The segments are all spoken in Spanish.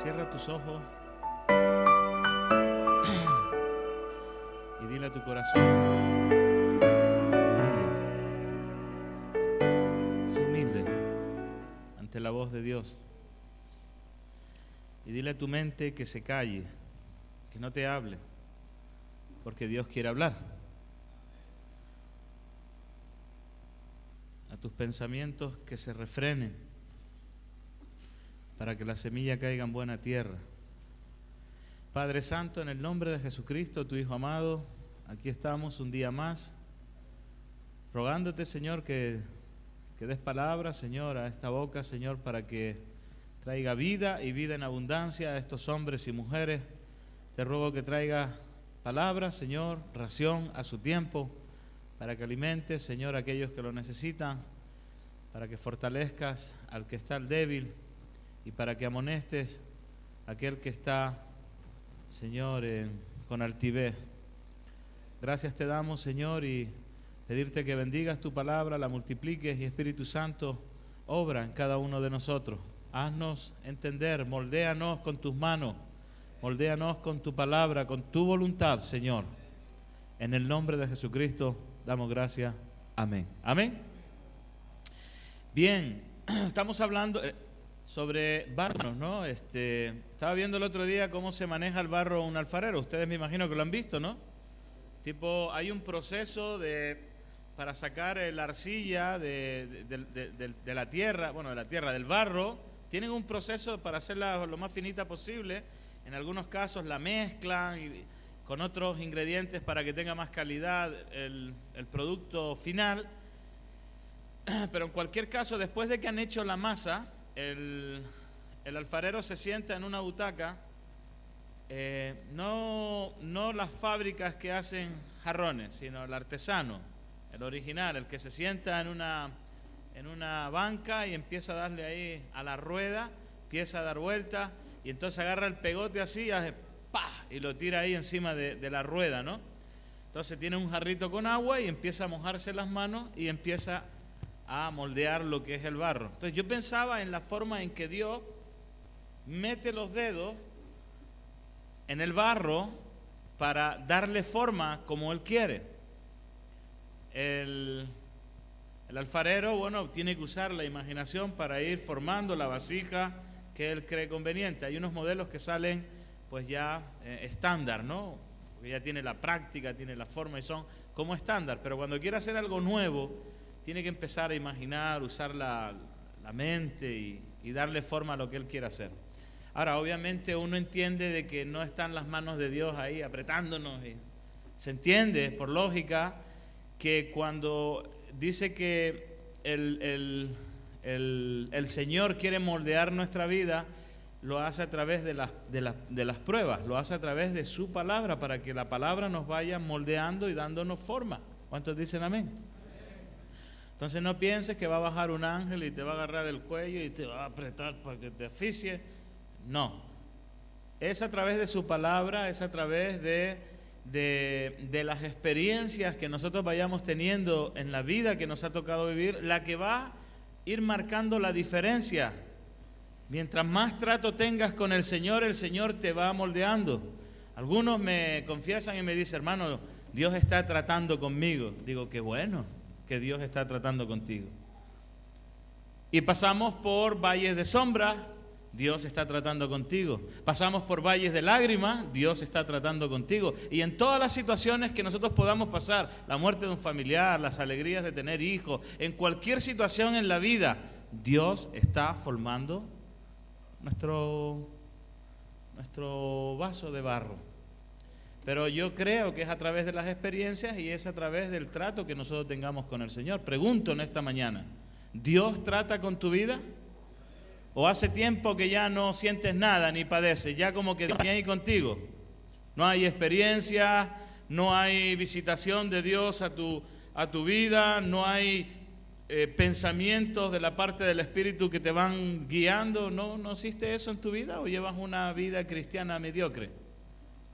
Cierra tus ojos y dile a tu corazón, humíllate. Sé humilde ante la voz de Dios. Y dile a tu mente que se calle, que no te hable, porque Dios quiere hablar. A tus pensamientos que se refrenen, para que la semilla caiga en buena tierra. Padre Santo, en el nombre de Jesucristo, tu Hijo amado, aquí estamos un día más, rogándote, Señor, que des palabra, Señor, a esta boca, Señor, para que traiga vida y vida en abundancia a estos hombres y mujeres. Te ruego que traiga palabra, Señor, ración a su tiempo, para que alimentes, Señor, a aquellos que lo necesitan, para que fortalezcas al que está débil y para que amonestes a aquel que está, Señor, con altivez. Gracias te damos, Señor, y pedirte que bendigas tu palabra, la multipliques y Espíritu Santo, obra en cada uno de nosotros. Haznos entender, moldéanos con tus manos, moldéanos con tu palabra, con tu voluntad, Señor. En el nombre de Jesucristo damos gracias. Amén. Amén. Bien, estamos hablando sobre barro, ¿no? Estaba viendo el otro día cómo se maneja el barro un alfarero. Ustedes me imagino que lo han visto, ¿no? Tipo, hay un proceso para sacar la arcilla de la tierra, bueno, de la tierra, del barro. Tienen un proceso para hacerla lo más finita posible. En algunos casos la mezclan con otros ingredientes para que tenga más calidad el producto final. Pero en cualquier caso, después de que han hecho la masa, el alfarero se sienta en una butaca, no las fábricas que hacen jarrones, sino el artesano, el original, el que se sienta en una banca y empieza a darle ahí a la rueda, empieza a dar vueltas y entonces agarra el pegote así y hace ¡pah! Y lo tira ahí encima de la rueda, ¿no? Entonces tiene un jarrito con agua y empieza a mojarse las manos y empieza a moldear lo que es el barro. Entonces yo pensaba en la forma en que Dios mete los dedos en el barro para darle forma como Él quiere. El alfarero, bueno, tiene que usar la imaginación para ir formando la vasija que Él cree conveniente. Hay unos modelos que salen pues ya estándar, ¿no? Porque ya tiene la práctica, tiene la forma y son como estándar. Pero cuando quiere hacer algo nuevo, tiene que empezar a imaginar, usar la mente y darle forma a lo que Él quiere hacer. Ahora, obviamente uno entiende de que no están las manos de Dios ahí apretándonos. Se entiende, por lógica, que cuando dice que el Señor quiere moldear nuestra vida, lo hace a través de las pruebas, lo hace a través de su palabra, para que la palabra nos vaya moldeando y dándonos forma. ¿Cuántos dicen amén? Entonces no pienses que va a bajar un ángel y te va a agarrar del cuello y te va a apretar para que te asfixie. No. Es a través de su palabra, es a través de las experiencias que nosotros vayamos teniendo en la vida que nos ha tocado vivir, la que va a ir marcando la diferencia. Mientras más trato tengas con el Señor te va moldeando. Algunos me confiesan y me dicen, hermano, Dios está tratando conmigo. Digo, qué bueno que Dios está tratando contigo. Y pasamos por valles de sombra, Dios está tratando contigo. Pasamos por valles de lágrimas, Dios está tratando contigo. Y en todas las situaciones que nosotros podamos pasar, la muerte de un familiar, las alegrías de tener hijos, en cualquier situación en la vida, Dios está formando nuestro vaso de barro. Pero yo creo que es a través de las experiencias y es a través del trato que nosotros tengamos con el Señor. Pregunto en esta mañana, ¿Dios trata con tu vida? ¿O hace tiempo que ya no sientes nada ni padeces? Ya como que Dios viene ahí contigo. No hay experiencia, no hay visitación de Dios a tu vida, no hay pensamientos de la parte del Espíritu que te van guiando. ¿No existe eso en tu vida o llevas una vida cristiana mediocre?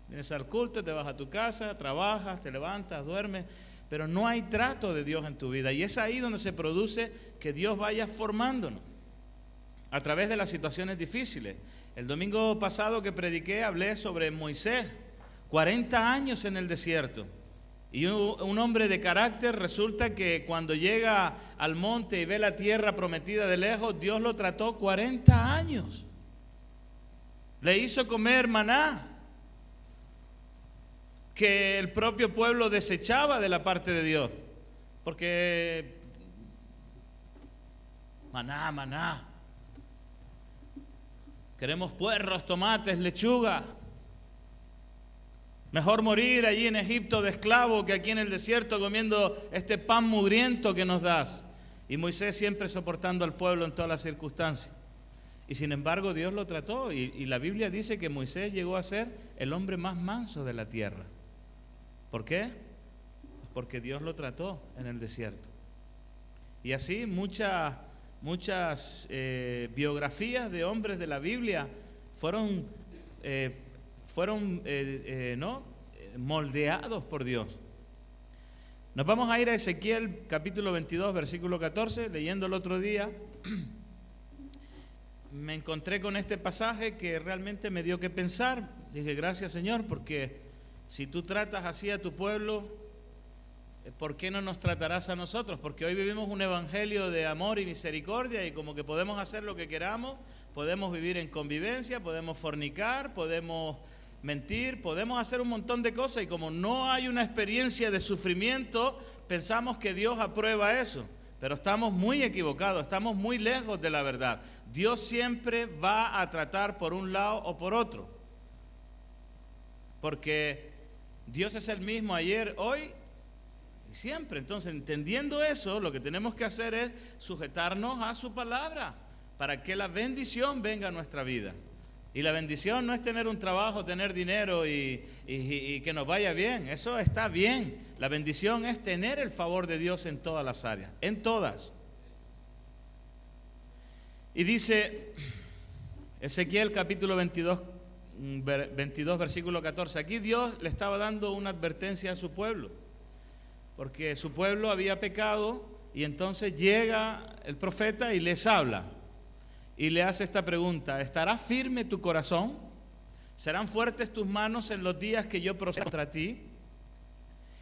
Vienes al culto, te vas a tu casa, trabajas, te levantas, duermes, pero no hay trato de Dios en tu vida. Y es ahí donde se produce que Dios vaya formándonos a través de las situaciones difíciles. El domingo pasado que prediqué hablé sobre Moisés, 40 años en el desierto. Y un hombre de carácter, resulta que cuando llega al monte y ve la tierra prometida de lejos, Dios lo trató 40 años. Le hizo comer maná, que el propio pueblo desechaba de la parte de Dios. Porque maná. Queremos puerros, tomates, lechuga. Mejor morir allí en Egipto de esclavo que aquí en el desierto comiendo este pan mugriento que nos das. Y Moisés siempre soportando al pueblo en todas las circunstancias. Y sin embargo Dios lo trató y la Biblia dice que Moisés llegó a ser el hombre más manso de la tierra. ¿Por qué? Porque Dios lo trató en el desierto. Y así muchas biografías de hombres de la Biblia fueron moldeados por Dios. Nos vamos a ir a Ezequiel capítulo 22 versículo 14. Leyendo el otro día me encontré con este pasaje que realmente me dio que pensar. Dije, gracias Señor, porque si tú tratas así a tu pueblo, ¿por qué no nos tratarás a nosotros? Porque hoy vivimos un evangelio de amor y misericordia y como que podemos hacer lo que queramos, podemos vivir en convivencia, podemos fornicar, podemos mentir, podemos hacer un montón de cosas y como no hay una experiencia de sufrimiento, pensamos que Dios aprueba eso, pero estamos muy equivocados, estamos muy lejos de la verdad. Dios siempre va a tratar por un lado o por otro, porque Dios es el mismo ayer, hoy siempre. Entonces, entendiendo eso, lo que tenemos que hacer es sujetarnos a su palabra para que la bendición venga a nuestra vida. Y la bendición no es tener un trabajo, tener dinero y que nos vaya bien. Eso está bien. La bendición es tener el favor de Dios en todas las áreas, en todas. Y dice Ezequiel capítulo 22 versículo 14. Aquí Dios le estaba dando una advertencia a su pueblo, porque su pueblo había pecado y entonces llega el profeta y les habla y le hace esta pregunta: ¿estará firme tu corazón? ¿Serán fuertes tus manos en los días que yo proceda contra ti?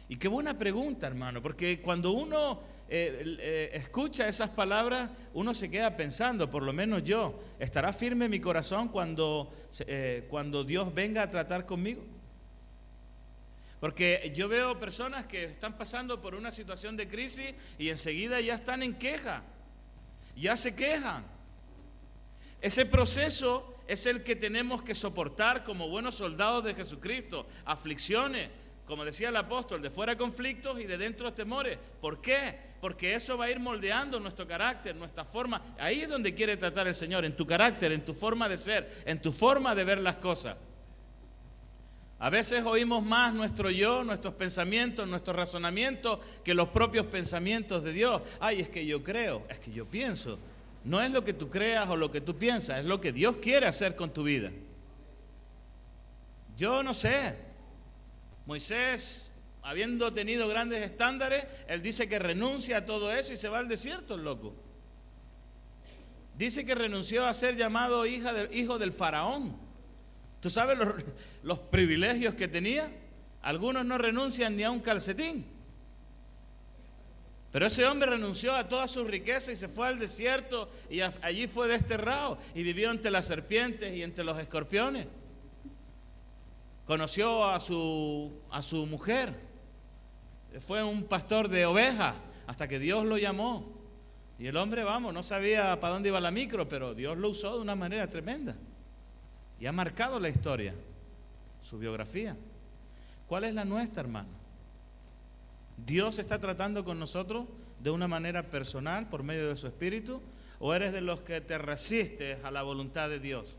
Y qué buena pregunta, hermano, porque cuando uno escucha esas palabras, uno se queda pensando, por lo menos yo, ¿estará firme mi corazón cuando Dios venga a tratar conmigo? Porque yo veo personas que están pasando por una situación de crisis y enseguida ya están en queja, ya se quejan. Ese proceso es el que tenemos que soportar como buenos soldados de Jesucristo. Aflicciones, como decía el apóstol, de fuera conflictos y de dentro temores. ¿Por qué? Porque eso va a ir moldeando nuestro carácter, nuestra forma. Ahí es donde quiere tratar el Señor, en tu carácter, en tu forma de ser, en tu forma de ver las cosas. A veces oímos más nuestro yo, nuestros pensamientos, nuestro razonamiento que los propios pensamientos de Dios. Ay, es que yo creo, es que yo pienso. No es lo que tú creas o lo que tú piensas, es lo que Dios quiere hacer con tu vida. Yo no sé. Moisés, habiendo tenido grandes estándares, él dice que renuncia a todo eso y se va al desierto, el loco. Dice que renunció a ser llamado hijo del faraón. ¿Tú sabes los privilegios que tenía? Algunos no renuncian ni a un calcetín. Pero ese hombre renunció a toda su riqueza y se fue al desierto y allí fue desterrado y vivió entre las serpientes y entre los escorpiones. Conoció a su mujer. Fue un pastor de ovejas hasta que Dios lo llamó. Y el hombre, no sabía para dónde iba la micro, pero Dios lo usó de una manera tremenda. Y ha marcado la historia, su biografía. ¿Cuál es la nuestra, hermano? ¿Dios está tratando con nosotros de una manera personal por medio de su Espíritu? ¿O eres de los que te resistes a la voluntad de Dios?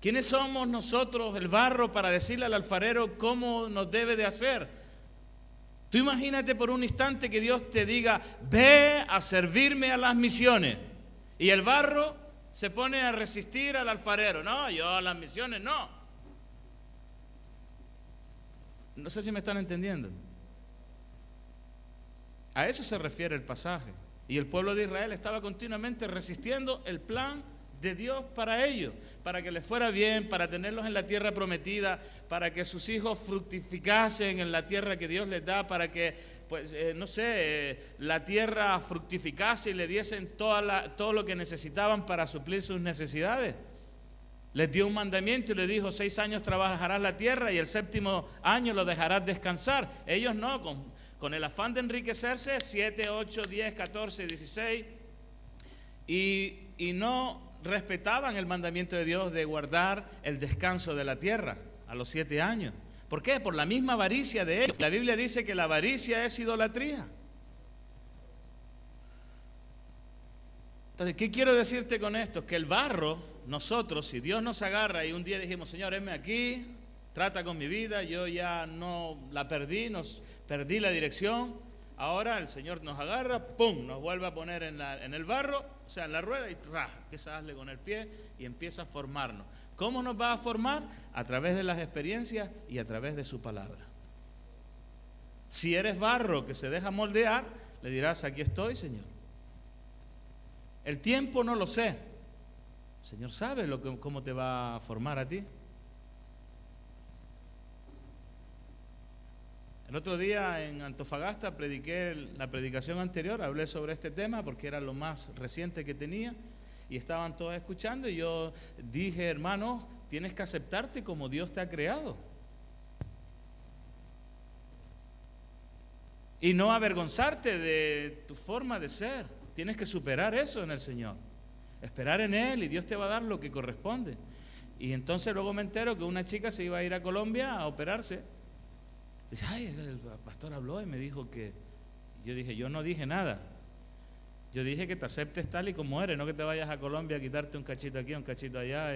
¿Quiénes somos nosotros, el barro, para decirle al alfarero cómo nos debe de hacer? Tú imagínate por un instante que Dios te diga: ve a servirme a las misiones. Y el barro se pone a resistir al alfarero. No, yo a las misiones no. No sé si me están entendiendo. A eso se refiere el pasaje. Y el pueblo de Israel estaba continuamente resistiendo el plan de Dios para ellos, para que les fuera bien, para tenerlos en la tierra prometida, para que sus hijos fructificasen en la tierra que Dios les da, para que, pues, la tierra fructificase y le diesen todo lo que necesitaban para suplir sus necesidades. Les dio un mandamiento y les dijo: 6 años trabajarás la tierra y el 7º año lo dejarás descansar. Ellos no, con el afán de enriquecerse, 7, 8, 10, 14, 16, y no respetaban el mandamiento de Dios de guardar el descanso de la tierra a los 7 años. ¿Por qué? Por la misma avaricia de ellos. La Biblia dice que la avaricia es idolatría. Entonces, ¿qué quiero decirte con esto? Que el barro, nosotros, si Dios nos agarra y un día dijimos: Señor, heme aquí, trata con mi vida, yo ya no la perdí, perdí la dirección, ahora el Señor nos agarra, ¡pum!, nos vuelve a poner en el barro, o sea, en la rueda, y empieza a darle con el pie y empieza a formarnos. ¿Cómo nos va a formar? A través de las experiencias y a través de su palabra. Si eres barro que se deja moldear, le dirás: aquí estoy, Señor. El tiempo no lo sé. El Señor sabe cómo te va a formar a ti. El otro día en Antofagasta prediqué la predicación anterior, hablé sobre este tema porque era lo más reciente que tenía y estaban todos escuchando, y yo dije: hermano, tienes que aceptarte como Dios te ha creado y no avergonzarte de tu forma de ser. Tienes que superar eso en el Señor, esperar en Él, y Dios te va a dar lo que corresponde. Y entonces luego me entero que una chica se iba a ir a Colombia a operarse. Dice: ay, el pastor habló y me dijo que... Yo dije: yo no dije nada. Yo dije que te aceptes tal y como eres, no que te vayas a Colombia a quitarte un cachito aquí, un cachito allá,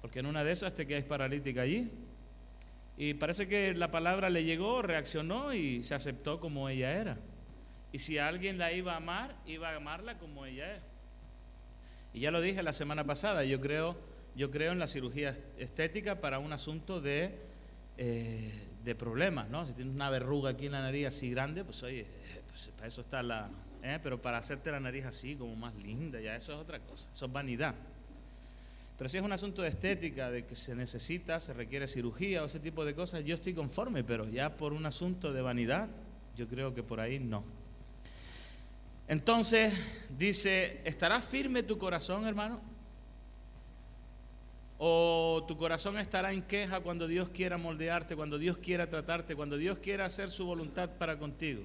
porque en una de esas te quedas paralítica allí. Y parece que la palabra le llegó, reaccionó y se aceptó como ella era. Y si alguien la iba a amar, iba a amarla como ella es. Y ya lo dije la semana pasada, yo creo en la cirugía estética para un asunto de problemas, ¿no? Si tienes una verruga aquí en la nariz así grande, pues oye, pues para eso está pero para hacerte la nariz así como más linda, ya eso es otra cosa, eso es vanidad. Pero si es un asunto de estética, de que se requiere cirugía o ese tipo de cosas, yo estoy conforme, pero ya por un asunto de vanidad, yo creo que por ahí no. Entonces dice: ¿estará firme tu corazón, hermano? ¿O tu corazón estará en queja cuando Dios quiera moldearte, cuando Dios quiera tratarte, cuando Dios quiera hacer su voluntad para contigo?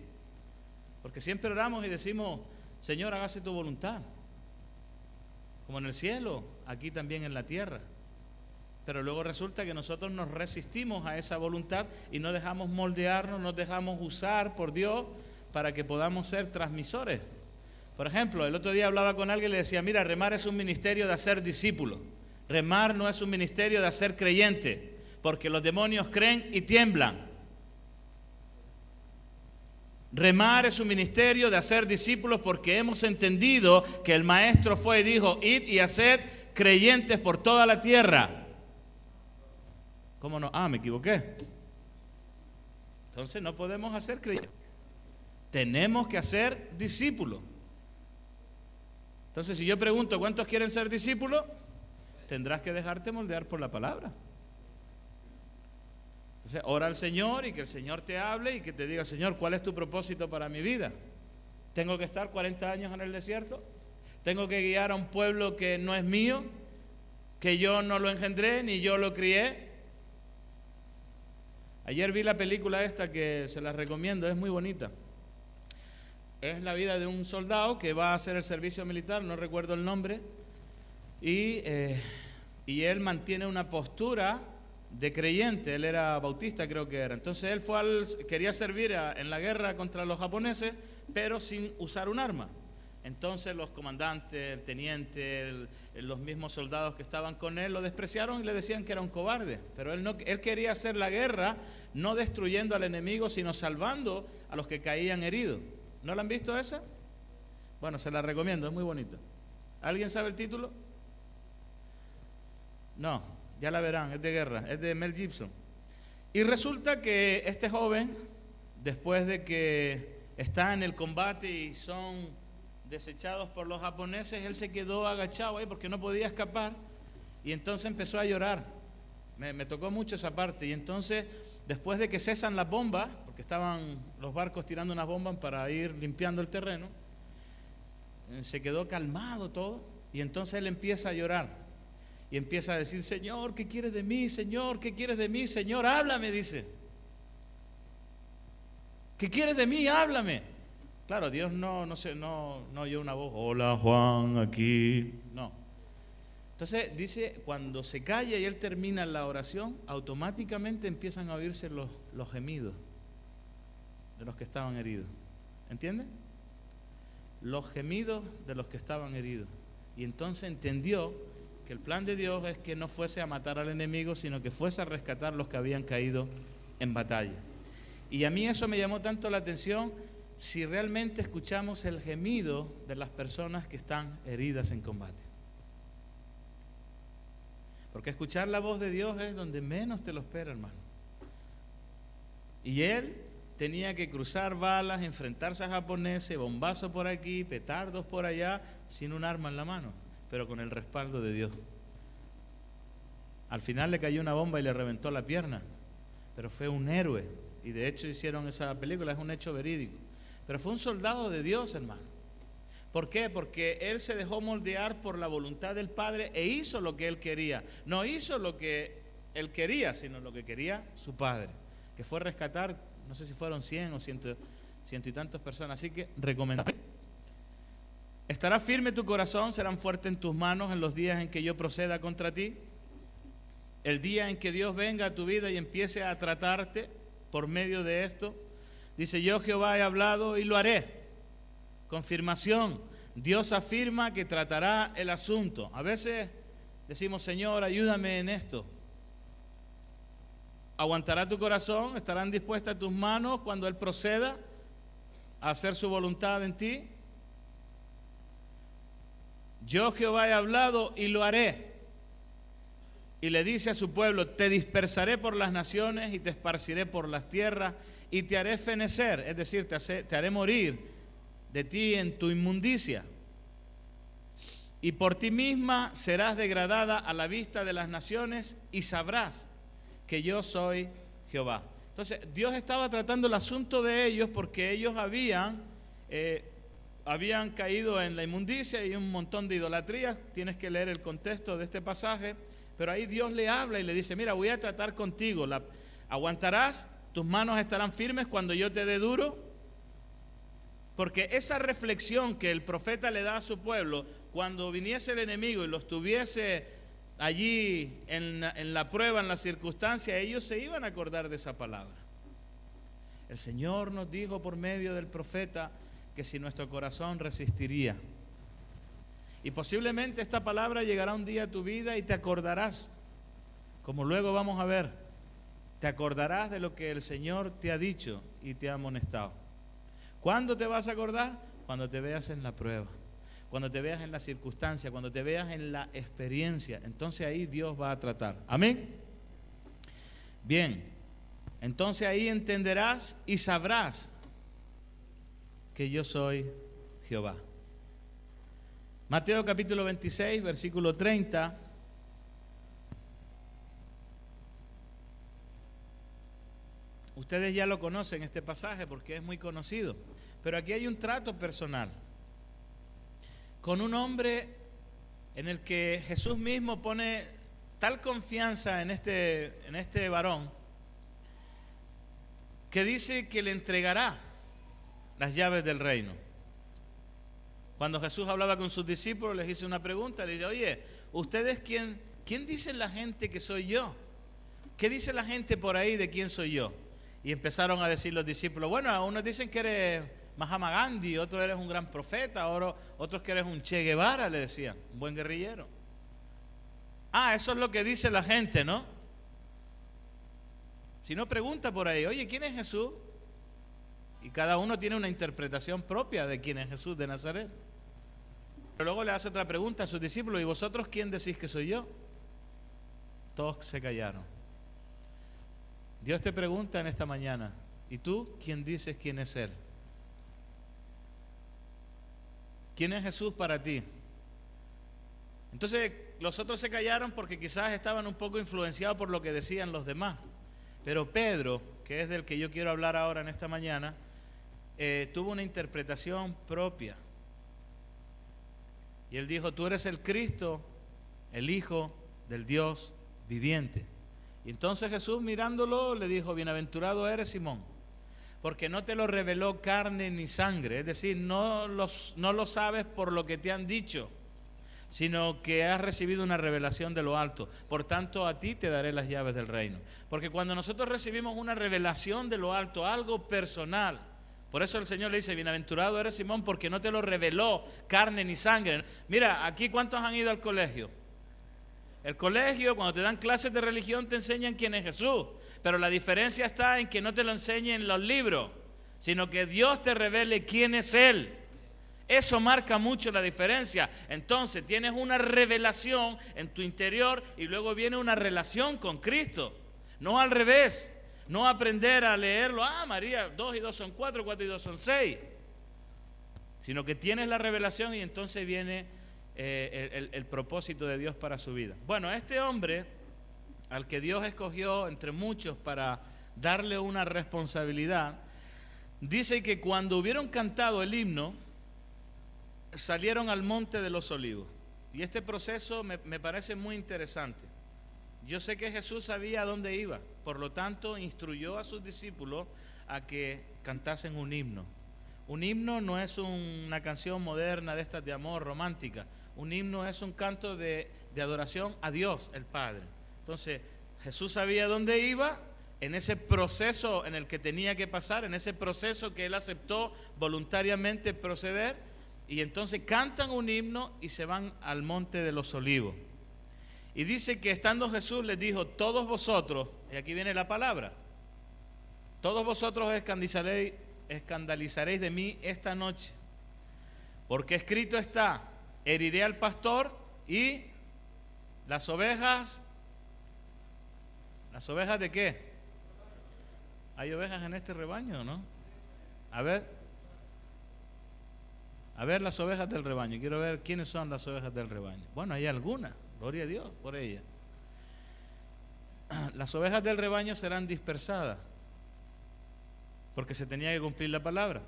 Porque siempre oramos y decimos: Señor, hágase tu voluntad, como en el cielo, aquí también en la tierra. Pero luego resulta que nosotros nos resistimos a esa voluntad y no dejamos moldearnos, nos dejamos usar por Dios para que podamos ser transmisores. Por ejemplo, el otro día hablaba con alguien y le decía: mira, remar es un ministerio de hacer discípulos. Remar no es un ministerio de hacer creyentes, porque los demonios creen y tiemblan. Remar es un ministerio de hacer discípulos, porque hemos entendido que el Maestro fue y dijo: id y haced creyentes por toda la tierra. ¿Cómo no? Me equivoqué. Entonces no podemos hacer creyentes. Tenemos que hacer discípulos. Entonces, si yo pregunto: ¿cuántos quieren ser discípulos? Tendrás que dejarte moldear por la palabra. Entonces, ora al Señor y que el Señor te hable y que te diga: Señor, ¿cuál es tu propósito para mi vida? ¿Tengo que estar 40 años en el desierto? ¿Tengo que guiar a un pueblo que no es mío, que yo no lo engendré ni yo lo crié? Ayer vi la película esta que se la recomiendo, es muy bonita. Es la vida de un soldado que va a hacer el servicio militar, no recuerdo el nombre, y él mantiene una postura de creyente. Él era bautista, creo que era. Entonces él quería servir en la guerra contra los japoneses, pero sin usar un arma. Entonces los comandantes, el teniente, los mismos soldados que estaban con él lo despreciaron y le decían que era un cobarde. Pero él quería hacer la guerra no destruyendo al enemigo, sino salvando a los que caían heridos. ¿No la han visto esa? Bueno, se la recomiendo, es muy bonita. ¿Alguien sabe el título? No, ya la verán, es de guerra, es de Mel Gibson. Y resulta que este joven, después de que está en el combate y son desechados por los japoneses, él se quedó agachado ahí porque no podía escapar y entonces empezó a llorar. Me tocó mucho esa parte. Y entonces, después de que cesan las bombas, porque estaban los barcos tirando unas bombas para ir limpiando el terreno, se quedó calmado todo y entonces él empieza a llorar y empieza a decir: Señor, ¿qué quieres de mí? Señor, ¿qué quieres de mí? Señor, háblame, dice. ¿Qué quieres de mí? Háblame. Claro, Dios no oyó una voz: hola Juan, aquí. No. Entonces dice, cuando se calla y él termina la oración, automáticamente empiezan a oírse los gemidos de los que estaban heridos. ¿Entienden? Los gemidos de los que estaban heridos. Y entonces entendió que el plan de Dios es que no fuese a matar al enemigo, sino que fuese a rescatar los que habían caído en batalla. Y a mí eso me llamó tanto la atención, si realmente escuchamos el gemido de las personas que están heridas en combate. Porque escuchar la voz de Dios es donde menos te lo espera, hermano. Y él tenía que cruzar balas, enfrentarse a japoneses, bombazos por aquí, petardos por allá, sin un arma en la mano, pero con el respaldo de Dios. Al final le cayó una bomba y le reventó la pierna, pero fue un héroe. Y de hecho hicieron esa película, es un hecho verídico. Pero fue un soldado de Dios, hermano. ¿Por qué? Porque él se dejó moldear por la voluntad del Padre e hizo lo que él quería. No hizo lo que él quería, sino lo que quería su Padre, que fue rescatar, no sé si fueron 100 o ciento y tantas personas. Así que recomendable. ¿Estará firme tu corazón? ¿Serán fuertes en tus manos en los días en que yo proceda contra ti? El día en que Dios venga a tu vida y empiece a tratarte por medio de esto. Dice: yo Jehová he hablado y lo haré. Confirmación. Dios afirma que tratará el asunto. A veces decimos: Señor, ayúdame en esto. ¿Aguantará tu corazón? ¿Estarán dispuestas tus manos cuando Él proceda a hacer su voluntad en ti? Yo Jehová he hablado y lo haré. Y le dice a su pueblo: te dispersaré por las naciones y te esparciré por las tierras y te haré fenecer, es decir, te haré morir de ti en tu inmundicia. Y por ti misma serás degradada a la vista de las naciones y sabrás que yo soy Jehová. Entonces Dios estaba tratando el asunto de ellos porque ellos habían caído en la inmundicia y un montón de idolatrías. Tienes que leer el contexto de este pasaje, pero ahí Dios le habla y le dice: mira, voy a tratar contigo, aguantarás, tus manos estarán firmes cuando yo te dé duro. Porque esa reflexión que el profeta le da a su pueblo, cuando viniese el enemigo y los tuviese allí en la prueba, en la circunstancia, ellos se iban a acordar de esa palabra. El Señor nos dijo por medio del profeta que si nuestro corazón resistiría. Y posiblemente esta palabra llegará un día a tu vida y te acordarás, como luego vamos a ver, te acordarás de lo que el Señor te ha dicho y te ha amonestado. ¿Cuándo te vas a acordar? Cuando te veas en la prueba, cuando te veas en la circunstancia, cuando te veas en la experiencia. Entonces ahí Dios va a tratar. Amén. Bien, entonces ahí entenderás y sabrás que yo soy Jehová. Mateo capítulo 26, versículo 30. Ustedes ya lo conocen este pasaje porque es muy conocido, pero aquí hay un trato personal con un hombre en el que Jesús mismo pone tal confianza en este varón que dice que le entregará las llaves del reino. Cuando Jesús hablaba con sus discípulos, les hizo una pregunta, les dice: oye, ¿ustedes quién dice la gente que soy yo? ¿Qué dice la gente por ahí de quién soy yo? Y empezaron a decir los discípulos: bueno, unos dicen que eres Mahatma Gandhi, otros eres un gran profeta, otros que eres un Che Guevara, le decían, un buen guerrillero. Eso es lo que dice la gente, ¿no? Si no, pregunta por ahí: oye, ¿quién es Jesús? Y cada uno tiene una interpretación propia de quién es Jesús de Nazaret. Pero luego le hace otra pregunta a sus discípulos: ¿y vosotros quién decís que soy yo? Todos se callaron. Dios te pregunta en esta mañana: ¿y tú quién dices quién es Él? ¿quién es Jesús para ti? Entonces los otros se callaron porque quizás estaban un poco influenciados por lo que decían los demás. Pero Pedro, que es del que yo quiero hablar ahora en esta mañana, tuvo una interpretación propia. Y él dijo: tú eres el Cristo, el Hijo del Dios viviente. Y entonces Jesús, mirándolo, le dijo: bienaventurado eres, Simón, porque no te lo reveló carne ni sangre. Es decir, no lo sabes por lo que te han dicho, sino que has recibido una revelación de lo alto. Por tanto, a ti te daré las llaves del reino. Porque cuando nosotros recibimos una revelación de lo alto, algo personal, por eso el Señor le dice: bienaventurado eres, Simón, porque no te lo reveló carne ni sangre. Mira, aquí ¿cuántos han ido al colegio? El colegio, cuando te dan clases de religión, te enseñan quién es Jesús. Pero la diferencia está en que no te lo enseñen los libros, sino que Dios te revele quién es Él. Eso marca mucho la diferencia. Entonces tienes una revelación en tu interior y luego viene una relación con Cristo. No al revés. No aprender a leerlo: María, 2 y 2 son 4, 4 y 2 son 6. Sino que tienes la revelación y entonces viene el propósito de Dios para su vida. Bueno, este hombre al que Dios escogió entre muchos para darle una responsabilidad, dice que cuando hubieron cantado el himno, salieron al monte de los olivos. Y este proceso me parece muy interesante. Yo sé que Jesús sabía a dónde iba, por lo tanto instruyó a sus discípulos a que cantasen un himno. Un himno no es una canción moderna de estas de amor romántica. Un himno es un canto de adoración a Dios, el Padre. Entonces, Jesús sabía dónde iba, en ese proceso en el que tenía que pasar, en ese proceso que Él aceptó voluntariamente proceder, y entonces cantan un himno y se van al monte de los olivos. Y dice que estando Jesús les dijo: todos vosotros, y aquí viene la palabra, todos vosotros escandalizaréis de mí esta noche, porque escrito está: heriré al pastor y las ovejas. ¿Las ovejas de qué? ¿Hay ovejas en este rebaño o no? A ver las ovejas del rebaño. Quiero ver quiénes son las ovejas del rebaño. Bueno, hay algunas, gloria a Dios por ellas. Las ovejas del rebaño serán dispersadas, porque se tenía que cumplir la palabra.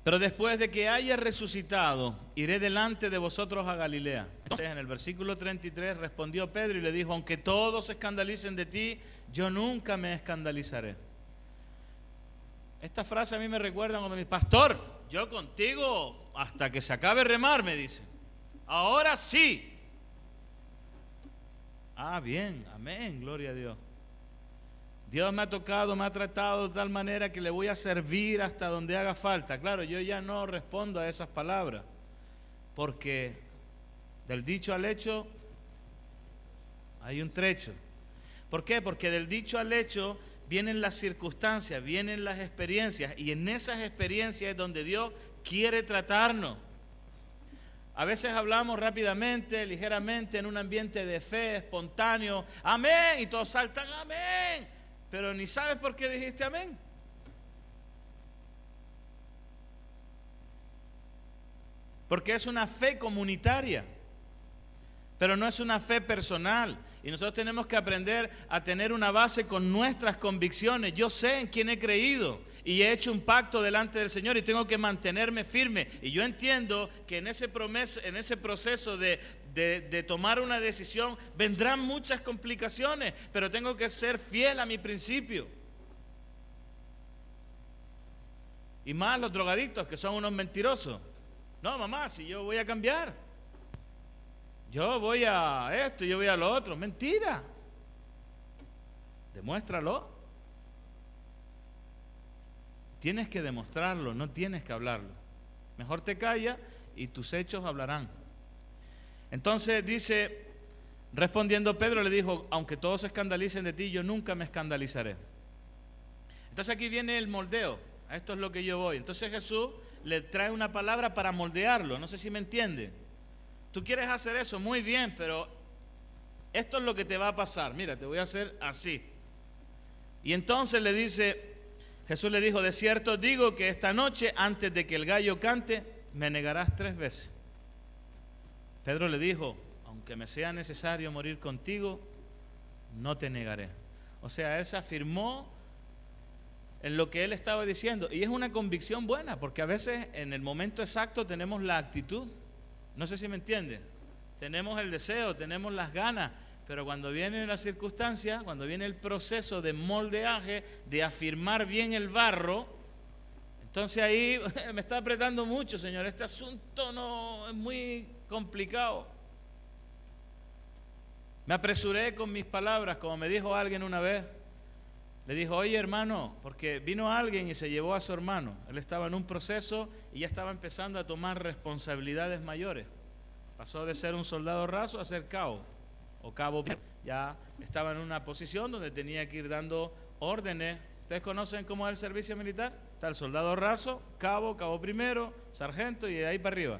Pero después de que haya resucitado, iré delante de vosotros a Galilea. Entonces, en el versículo 33 respondió Pedro y le dijo: aunque todos se escandalicen de ti, yo nunca me escandalizaré. Esta frase a mí me recuerda cuando me dice: pastor, yo contigo hasta que se acabe remar, me dice. Ahora sí. Bien, amén, gloria a Dios. Dios me ha tocado, me ha tratado de tal manera que le voy a servir hasta donde haga falta. Claro, yo ya no respondo a esas palabras, porque del dicho al hecho hay un trecho. ¿Por qué? Porque del dicho al hecho vienen las circunstancias, vienen las experiencias, y en esas experiencias es donde Dios quiere tratarnos. A veces hablamos rápidamente, ligeramente, en un ambiente de fe, espontáneo, amén, y todos saltan amén, pero ni sabes por qué dijiste amén. Porque es una fe comunitaria, pero no es una fe personal. Y nosotros tenemos que aprender a tener una base con nuestras convicciones. Yo sé en quién he creído y he hecho un pacto delante del Señor y tengo que mantenerme firme. Y yo entiendo que en ese proceso de tomar una decisión vendrán muchas complicaciones, pero tengo que ser fiel a mi principio. Y más los drogadictos, que son unos mentirosos. No, mamá, si yo voy a cambiar, yo voy a esto, yo voy a lo otro. Mentira. Demuéstralo. Tienes que demostrarlo, no tienes que hablarlo. Mejor te calla y tus hechos hablarán. Entonces dice, respondiendo Pedro le dijo: aunque todos se escandalicen de ti, yo nunca me escandalizaré. Entonces aquí viene el moldeo. A esto es lo que yo voy. Entonces Jesús le trae una palabra para moldearlo. No sé si me entiende. Tú quieres hacer eso, muy bien, pero esto es lo que te va a pasar. Mira, te voy a hacer así. Y entonces Jesús le dijo: de cierto digo que esta noche, antes de que el gallo cante, me negarás 3 veces. Pedro le dijo, aunque me sea necesario morir contigo, no te negaré. O sea, él se afirmó en lo que él estaba diciendo. Y es una convicción buena, porque a veces en el momento exacto tenemos la actitud. No sé si me entiende. Tenemos el deseo, tenemos las ganas, pero cuando viene la circunstancia, cuando viene el proceso de moldeaje, de afirmar bien el barro, entonces ahí me está apretando mucho, Señor. Este asunto no es muy complicado. Me apresuré con mis palabras, como me dijo alguien una vez. Le dijo, oye hermano, porque vino alguien y se llevó a su hermano. Él estaba en un proceso y ya estaba empezando a tomar responsabilidades mayores. Pasó de ser un soldado raso a ser cabo, o cabo. Ya estaba en una posición donde tenía que ir dando órdenes. ¿Ustedes conocen cómo es el servicio militar? Está el soldado raso, cabo, cabo primero, sargento y de ahí para arriba.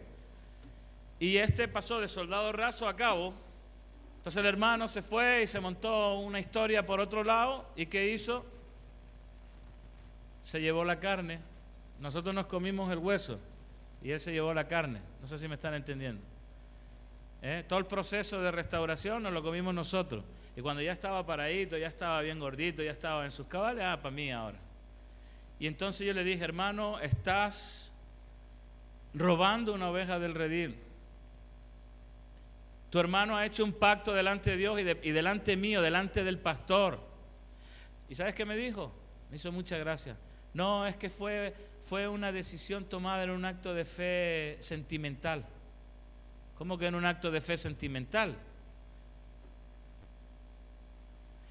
Y este pasó de soldado raso a cabo. Entonces el hermano se fue y se montó una historia por otro lado. ¿Y qué hizo? Se llevó la carne. Nosotros nos comimos el hueso y él se llevó la carne. No sé si me están entendiendo. Todo el proceso de restauración nos lo comimos nosotros. Y cuando ya estaba paradito, ya estaba bien gordito, ya estaba en sus cabales, para mí ahora. Y entonces yo le dije, hermano, estás robando una oveja del redil. Tu hermano ha hecho un pacto delante de Dios y delante mío, delante del pastor. ¿Y sabes qué me dijo? Me hizo mucha gracia. No, es que fue una decisión tomada en un acto de fe sentimental. ¿Cómo que en un acto de fe sentimental?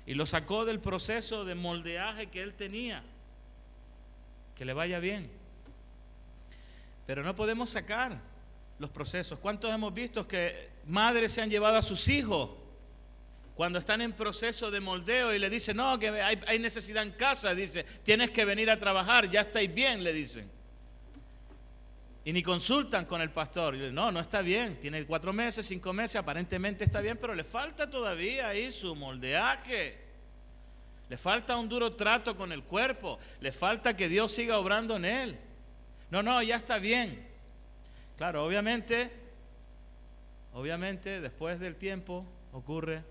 Y lo sacó del proceso de moldeaje que él tenía. Que le vaya bien. Pero no podemos sacar los procesos. ¿Cuántos hemos visto que madres se han llevado a sus hijos cuando están en proceso de moldeo y le dicen, no, que hay necesidad en casa? Dice, tienes que venir a trabajar, ya estáis bien, le dicen. Y ni consultan con el pastor. Y le dicen, no está bien, tiene 4 meses, 5 meses, aparentemente está bien, pero le falta todavía ahí su moldeaje. Le falta un duro trato con el cuerpo, le falta que Dios siga obrando en él. No, ya está bien. Claro, obviamente, después del tiempo ocurre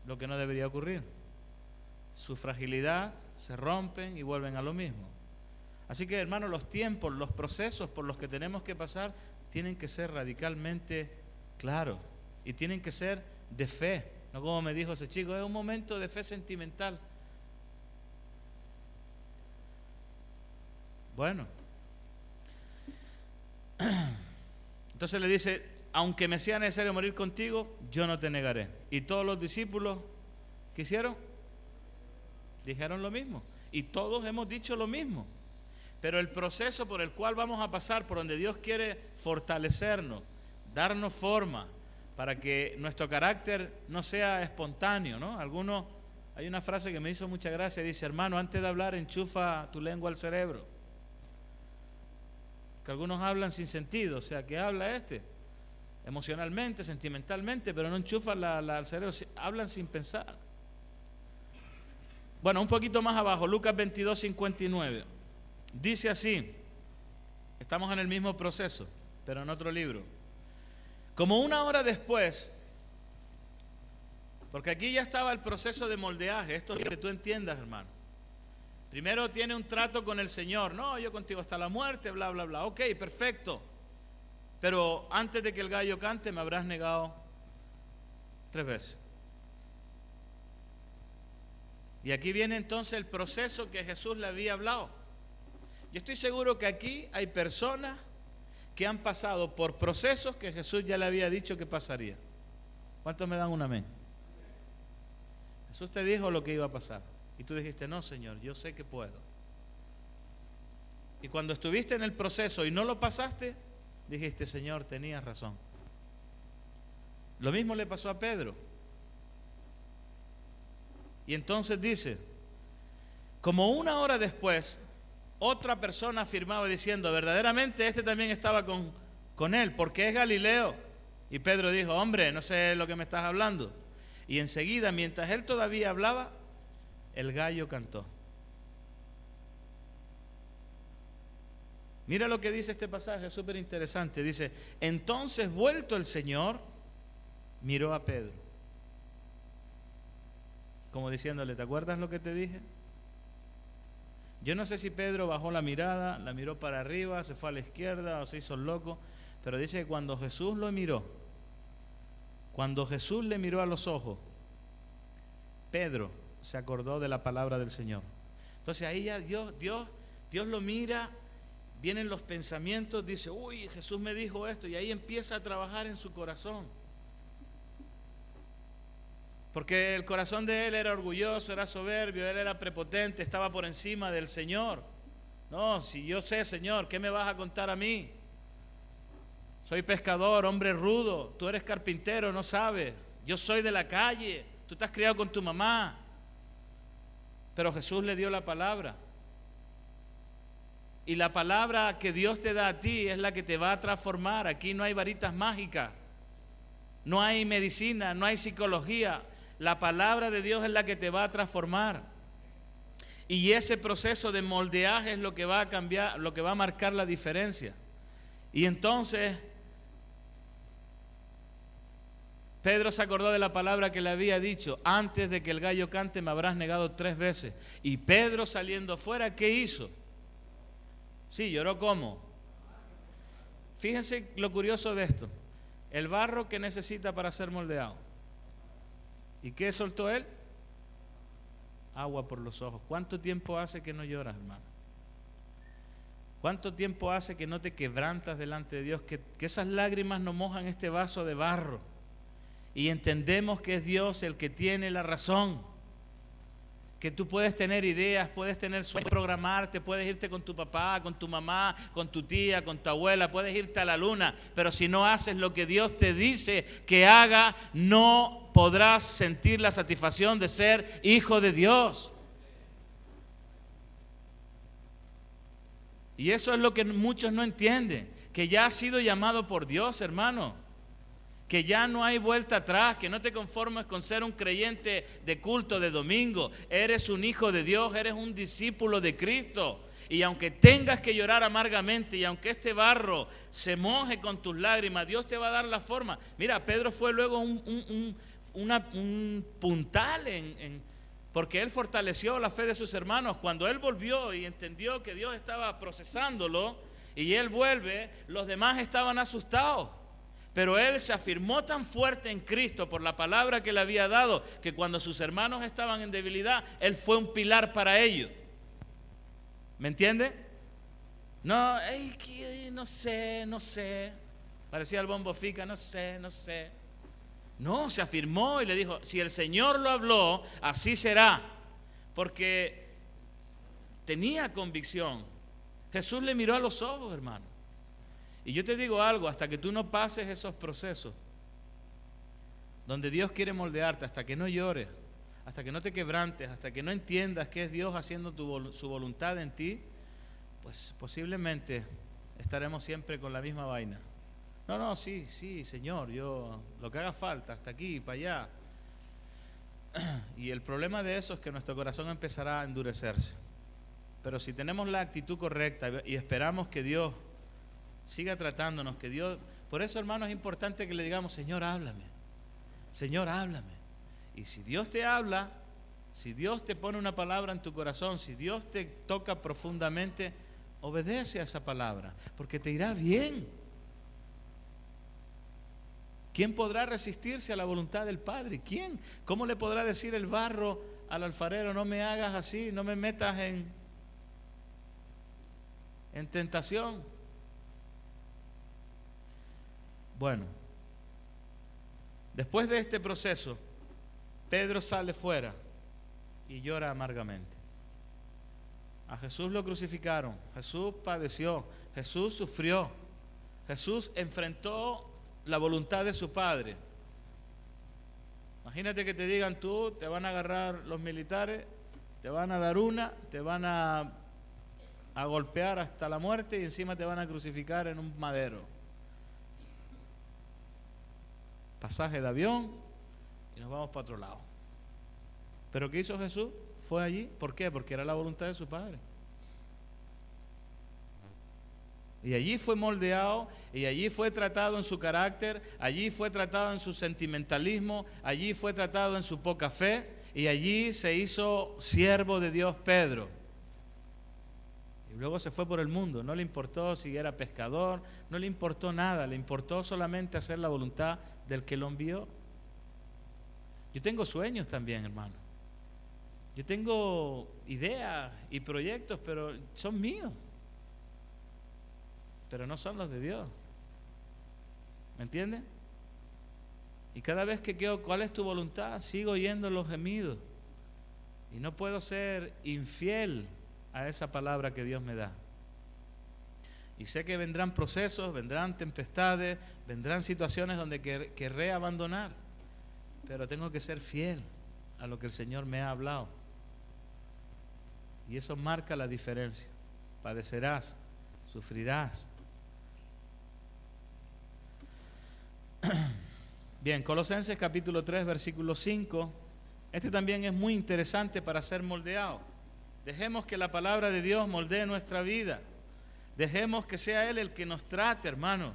lo que no debería ocurrir. Su fragilidad se rompen y vuelven a lo mismo. Así que, hermanos, los tiempos, los procesos por los que tenemos que pasar tienen que ser radicalmente claros y tienen que ser de fe. No como me dijo ese chico, es un momento de fe sentimental. Bueno. Entonces le dice, aunque me sea necesario morir contigo, yo no te negaré. Y todos los discípulos, ¿qué hicieron? Dijeron lo mismo. Y todos hemos dicho lo mismo. Pero el proceso por el cual vamos a pasar, por donde Dios quiere fortalecernos, darnos forma, para que nuestro carácter no sea espontáneo, ¿no? Hay una frase que me hizo mucha gracia, dice, hermano, antes de hablar enchufa tu lengua al cerebro. Que algunos hablan sin sentido, o sea, que habla emocionalmente, sentimentalmente, pero no enchufan al cerebro, hablan sin pensar. Bueno, un poquito más abajo, Lucas 22, 59. Dice así, estamos en el mismo proceso, pero en otro libro. Como 1 hora después, porque aquí ya estaba el proceso de moldeaje, esto es lo que tú entiendas, hermano. Primero tiene un trato con el Señor, no, yo contigo hasta la muerte, bla, bla, bla. Ok, perfecto. Pero antes de que el gallo cante me habrás negado 3 veces. Y aquí viene entonces el proceso que Jesús le había hablado. Yo estoy seguro que aquí hay personas que han pasado por procesos que Jesús ya le había dicho que pasaría. ¿Cuántos me dan un amén? Jesús te dijo lo que iba a pasar. Y tú dijiste, no, Señor, yo sé que puedo. Y cuando estuviste en el proceso y no lo pasaste, dijiste, Señor, tenías razón. Lo mismo le pasó a Pedro. Y entonces dice, como 1 hora después, otra persona afirmaba diciendo, verdaderamente este también estaba con él, porque es Galileo. Y Pedro dijo, hombre, no sé lo que me estás hablando. Y enseguida, mientras él todavía hablaba, el gallo cantó. Mira lo que dice este pasaje, es súper interesante. Dice, entonces vuelto el Señor, miró a Pedro. Como diciéndole, ¿te acuerdas lo que te dije? Yo no sé si Pedro bajó la mirada, la miró para arriba, se fue a la izquierda o se hizo loco, pero dice que cuando Jesús lo miró, cuando Jesús le miró a los ojos, Pedro se acordó de la palabra del Señor. Entonces ahí ya Dios lo mira, vienen los pensamientos, dice, uy, Jesús me dijo esto, y ahí empieza a trabajar en su corazón. Porque el corazón de él era orgulloso, era soberbio, él era prepotente, estaba por encima del Señor. No, si yo sé, Señor, ¿qué me vas a contar a mí? Soy pescador, hombre rudo, tú eres carpintero, no sabes. Yo soy de la calle, tú estás criado con tu mamá. Pero Jesús le dio la palabra. Y la palabra que Dios te da a ti es la que te va a transformar. Aquí no hay varitas mágicas, no hay medicina, no hay psicología. La palabra de Dios es la que te va a transformar. Y ese proceso de moldeaje es lo que va a cambiar, lo que va a marcar la diferencia. Y entonces Pedro se acordó de la palabra que le había dicho, antes de que el gallo cante me habrás negado 3 veces. Y Pedro saliendo fuera, ¿qué hizo? Sí, lloró como. Fíjense lo curioso de esto. El barro que necesita para ser moldeado. ¿Y qué soltó él? Agua por los ojos. ¿Cuánto tiempo hace que no lloras, hermano? ¿Cuánto tiempo hace que no te quebrantas delante de Dios? Que esas lágrimas no mojan este vaso de barro. Y entendemos que es Dios el que tiene la razón. Que tú puedes tener ideas, puedes tener sueños, programarte, puedes irte con tu papá, con tu mamá, con tu tía, con tu abuela, puedes irte a la luna, pero si no haces lo que Dios te dice que haga, no podrás sentir la satisfacción de ser hijo de Dios. Y eso es lo que muchos no entienden, que ya has sido llamado por Dios, hermano. Que ya no hay vuelta atrás, que no te conformes con ser un creyente de culto de domingo. Eres un hijo de Dios, eres un discípulo de Cristo. Y aunque tengas que llorar amargamente y aunque este barro se moje con tus lágrimas, Dios te va a dar la forma. Mira, Pedro fue luego un puntal porque él fortaleció la fe de sus hermanos. Cuando él volvió y entendió que Dios estaba procesándolo y él vuelve, los demás estaban asustados. Pero él se afirmó tan fuerte en Cristo por la palabra que le había dado, que cuando sus hermanos estaban en debilidad, él fue un pilar para ellos. ¿Me entiende? No, no sé. Parecía el Bombo Fica, no sé. No, se afirmó y le dijo, si el Señor lo habló, así será. Porque tenía convicción. Jesús le miró a los ojos, hermano. Y yo te digo algo, hasta que tú no pases esos procesos donde Dios quiere moldearte, hasta que no llores, hasta que no te quebrantes, hasta que no entiendas que es Dios haciendo su voluntad en ti, pues posiblemente estaremos siempre con la misma vaina. No, sí, Señor, yo lo que haga falta, hasta aquí, para allá. Y el problema de eso es que nuestro corazón empezará a endurecerse. Pero si tenemos la actitud correcta y esperamos que Dios siga tratándonos, que Dios... Por eso, hermano, es importante que le digamos, Señor, háblame. Señor, háblame. Y si Dios te habla, si Dios te pone una palabra en tu corazón, si Dios te toca profundamente, obedece a esa palabra, porque te irá bien. ¿Quién podrá resistirse a la voluntad del Padre? ¿Quién? ¿Cómo le podrá decir el barro al alfarero, no me hagas así, no me metas en tentación? Bueno, después de este proceso, Pedro sale fuera y llora amargamente. A Jesús lo crucificaron, Jesús padeció, Jesús sufrió, Jesús enfrentó la voluntad de su Padre. Imagínate que te digan tú, te van a agarrar los militares, te van a dar te van a golpear hasta la muerte y encima te van a crucificar en un madero. Pasaje de avión y nos vamos para otro lado. ¿Pero qué hizo Jesús? Fue allí. ¿Por qué? Porque era la voluntad de su Padre. Y allí fue moldeado, y allí fue tratado en su carácter, allí fue tratado en su sentimentalismo, allí fue tratado en su poca fe, y allí se hizo siervo de Dios Pedro. Y luego se fue por el mundo, no le importó si era pescador, no le importó nada, le importó solamente hacer la voluntad del que lo envió. Yo tengo sueños también, hermano. Yo tengo ideas y proyectos, pero son míos. Pero no son los de Dios. ¿Me entiendes? Y cada vez que quiero, ¿cuál es tu voluntad? Sigo oyendo los gemidos. Y no puedo ser infiel a esa palabra que Dios me da. Y sé que vendrán procesos, vendrán tempestades, vendrán situaciones donde querré abandonar. Pero tengo que ser fiel a lo que el Señor me ha hablado. Y eso marca la diferencia. Padecerás, sufrirás. Bien, Colosenses capítulo 3, versículo 5. Este también es muy interesante para ser moldeado. Dejemos que la palabra de Dios moldee nuestra vida. Dejemos que sea Él el que nos trate, hermano.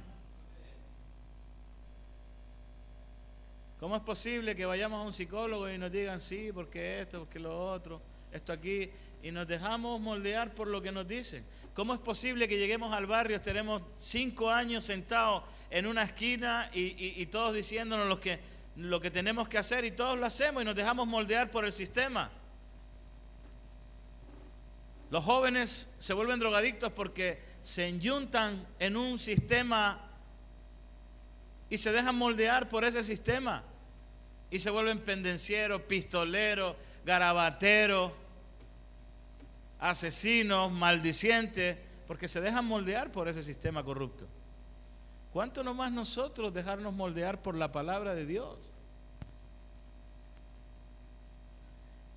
¿Cómo es posible que vayamos a un psicólogo y nos digan sí, porque esto, porque lo otro, esto aquí, y nos dejamos moldear por lo que nos dicen? ¿Cómo es posible que lleguemos al barrio, estaremos 5 años sentados en una esquina y todos diciéndonos lo que tenemos que hacer, y todos lo hacemos y nos dejamos moldear por el sistema? Los jóvenes se vuelven drogadictos porque se enyuntan en un sistema y se dejan moldear por ese sistema y se vuelven pendencieros, pistoleros, garabateros, asesinos, maldicientes, porque se dejan moldear por ese sistema corrupto. ¿Cuánto nomás nosotros dejarnos moldear por la palabra de Dios?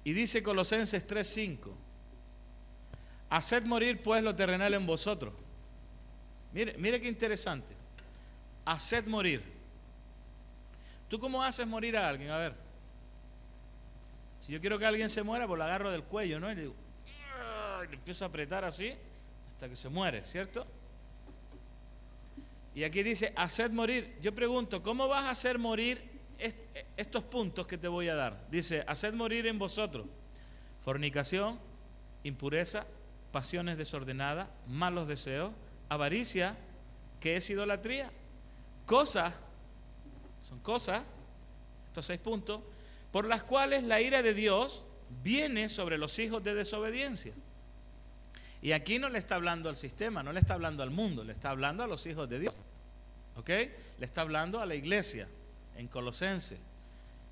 Y dice Colosenses 3:5: haced morir pues lo terrenal en vosotros. Mire qué interesante. Haced morir. ¿Tú cómo haces morir a alguien? A ver. Si yo quiero que alguien se muera, pues lo agarro del cuello, ¿no? Y le digo, y le empiezo a apretar así hasta que se muere, ¿cierto? Y aquí dice, haced morir. Yo pregunto, ¿cómo vas a hacer morir estos puntos que te voy a dar? Dice, haced morir en vosotros fornicación, impureza, pasiones desordenadas, malos deseos, avaricia, que es idolatría. Son cosas, estos 6 puntos, por las cuales la ira de Dios viene sobre los hijos de desobediencia. Y aquí no le está hablando al sistema, no le está hablando al mundo, le está hablando a los hijos de Dios. ¿Ok? Le está hablando a la iglesia en Colosenses.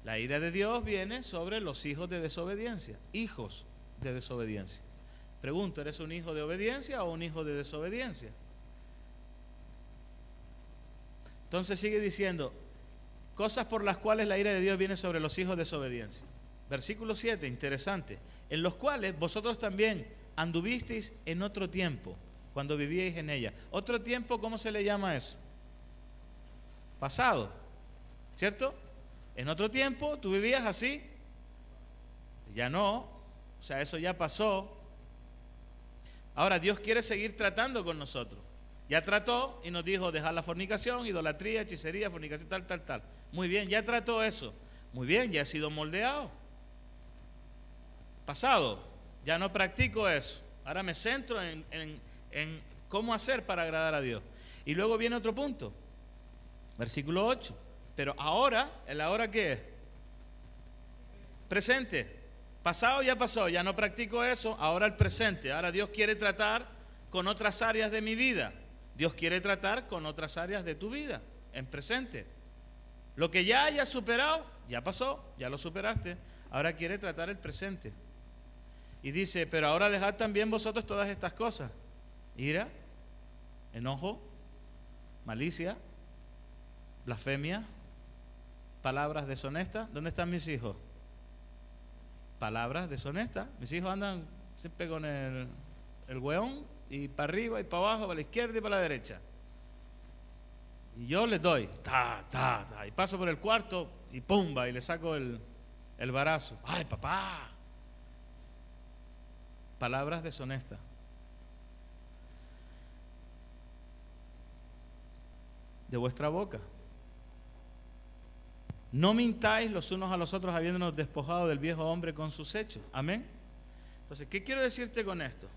La ira de Dios viene sobre los hijos de desobediencia, hijos de desobediencia. Pregunto, ¿eres un hijo de obediencia o un hijo de desobediencia? Entonces sigue diciendo, cosas por las cuales la ira de Dios viene sobre los hijos de desobediencia. Versículo 7, interesante. En los cuales vosotros también anduvisteis en otro tiempo, cuando vivíais en ella. Otro tiempo, ¿cómo se le llama eso? Pasado, ¿cierto? En otro tiempo tú vivías así, ya no, o sea, eso ya pasó. Ahora Dios quiere seguir tratando con nosotros. Ya trató y nos dijo dejar la fornicación, idolatría, hechicería, fornicación, tal. Muy bien, ya trató eso. Muy bien, ya he sido moldeado. Pasado, ya no practico eso. Ahora me centro en cómo hacer para agradar a Dios. Y luego viene otro punto, versículo 8. Pero ahora, ¿el ahora qué es? Presente. Pasado ya pasó, ya no practico eso, ahora el presente. Ahora Dios quiere tratar con otras áreas de mi vida. Dios quiere tratar con otras áreas de tu vida, en presente. Lo que ya hayas superado, ya pasó, ya lo superaste. Ahora quiere tratar el presente. Y dice, pero ahora dejad también vosotros todas estas cosas: ira, enojo, malicia, blasfemia, palabras deshonestas. ¿Dónde están mis hijos? Palabras deshonestas. Mis hijos andan siempre con el hueón, y para arriba y para abajo, para la izquierda y para la derecha. Y yo les doy, y paso por el cuarto y pumba, y le saco el barazo. ¡Ay, papá! Palabras deshonestas. de vuestra boca. No mintáis los unos a los otros habiéndonos despojado del viejo hombre con sus hechos. Amén. Entonces, ¿qué quiero decirte con esto?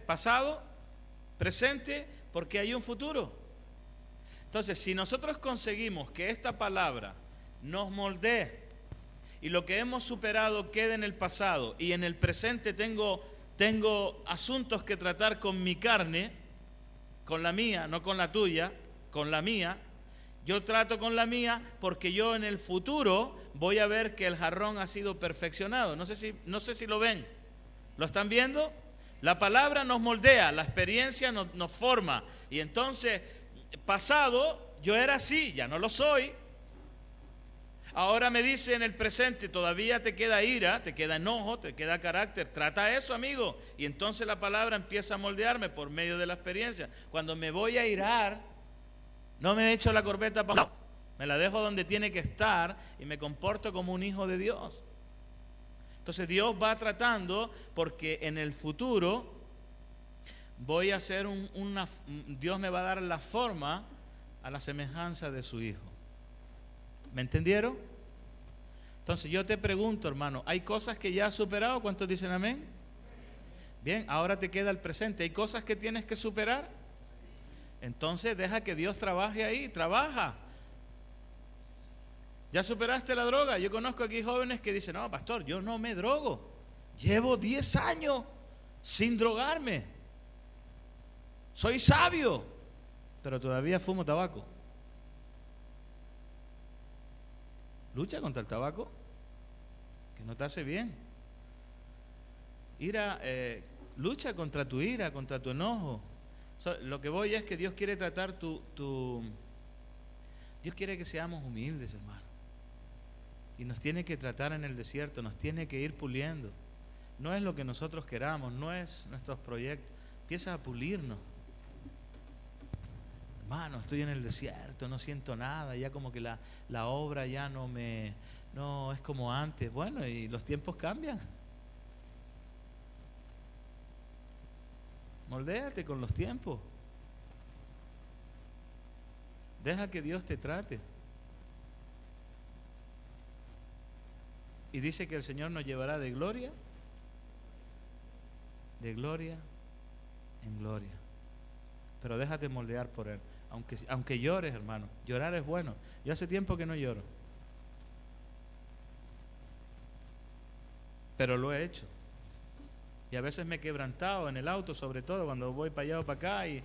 Pasado, presente, porque hay un futuro. Entonces, si nosotros conseguimos que esta palabra nos moldee y lo que hemos superado quede en el pasado y en el presente tengo asuntos que tratar con mi carne, con la mía, no con la tuya, con la mía. Yo trato con la mía porque yo en el futuro voy a ver que el jarrón ha sido perfeccionado. No sé si lo ven. ¿Lo están viendo? La palabra nos moldea, la experiencia nos forma. Y entonces, pasado, yo era así, ya no lo soy. Ahora me dice en el presente, todavía te queda ira, te queda enojo, te queda carácter. Trata eso, amigo. Y entonces la palabra empieza a moldearme por medio de la experiencia. Cuando me voy a irar, no me echo la corbeta para abajo, me la dejo donde tiene que estar y me comporto como un hijo de Dios. Entonces Dios va tratando porque en el futuro voy a hacer Dios me va a dar la forma a la semejanza de su Hijo. ¿Me entendieron? Entonces yo te pregunto, hermano, ¿hay cosas que ya has superado? ¿Cuántos dicen amén? Bien, ahora te queda el presente. ¿Hay cosas que tienes que superar? Entonces deja que Dios trabaje ahí, trabaja. ¿Ya superaste la droga? Yo conozco aquí jóvenes que dicen, no, pastor, yo no me drogo. Llevo 10 años sin drogarme. Soy sabio, pero todavía fumo tabaco. Lucha contra el tabaco, que no te hace bien. Lucha contra tu ira, contra tu enojo. Lo que voy es que Dios quiere tratar Dios quiere que seamos humildes, hermano. Y nos tiene que tratar en el desierto, nos tiene que ir puliendo. No es lo que nosotros queramos, no es nuestros proyectos. Empieza a pulirnos. Hermano, estoy en el desierto, no siento nada, ya como que la obra ya no es como antes. Bueno, y los tiempos cambian. Moldéate con los tiempos. Deja que Dios te trate. Y dice que el Señor nos llevará de gloria en gloria. Pero déjate moldear por Él. Aunque llores, hermano. Llorar es bueno. Yo hace tiempo que no lloro. Pero lo he hecho. Y a veces me he quebrantado en el auto, sobre todo cuando voy para allá o para acá, y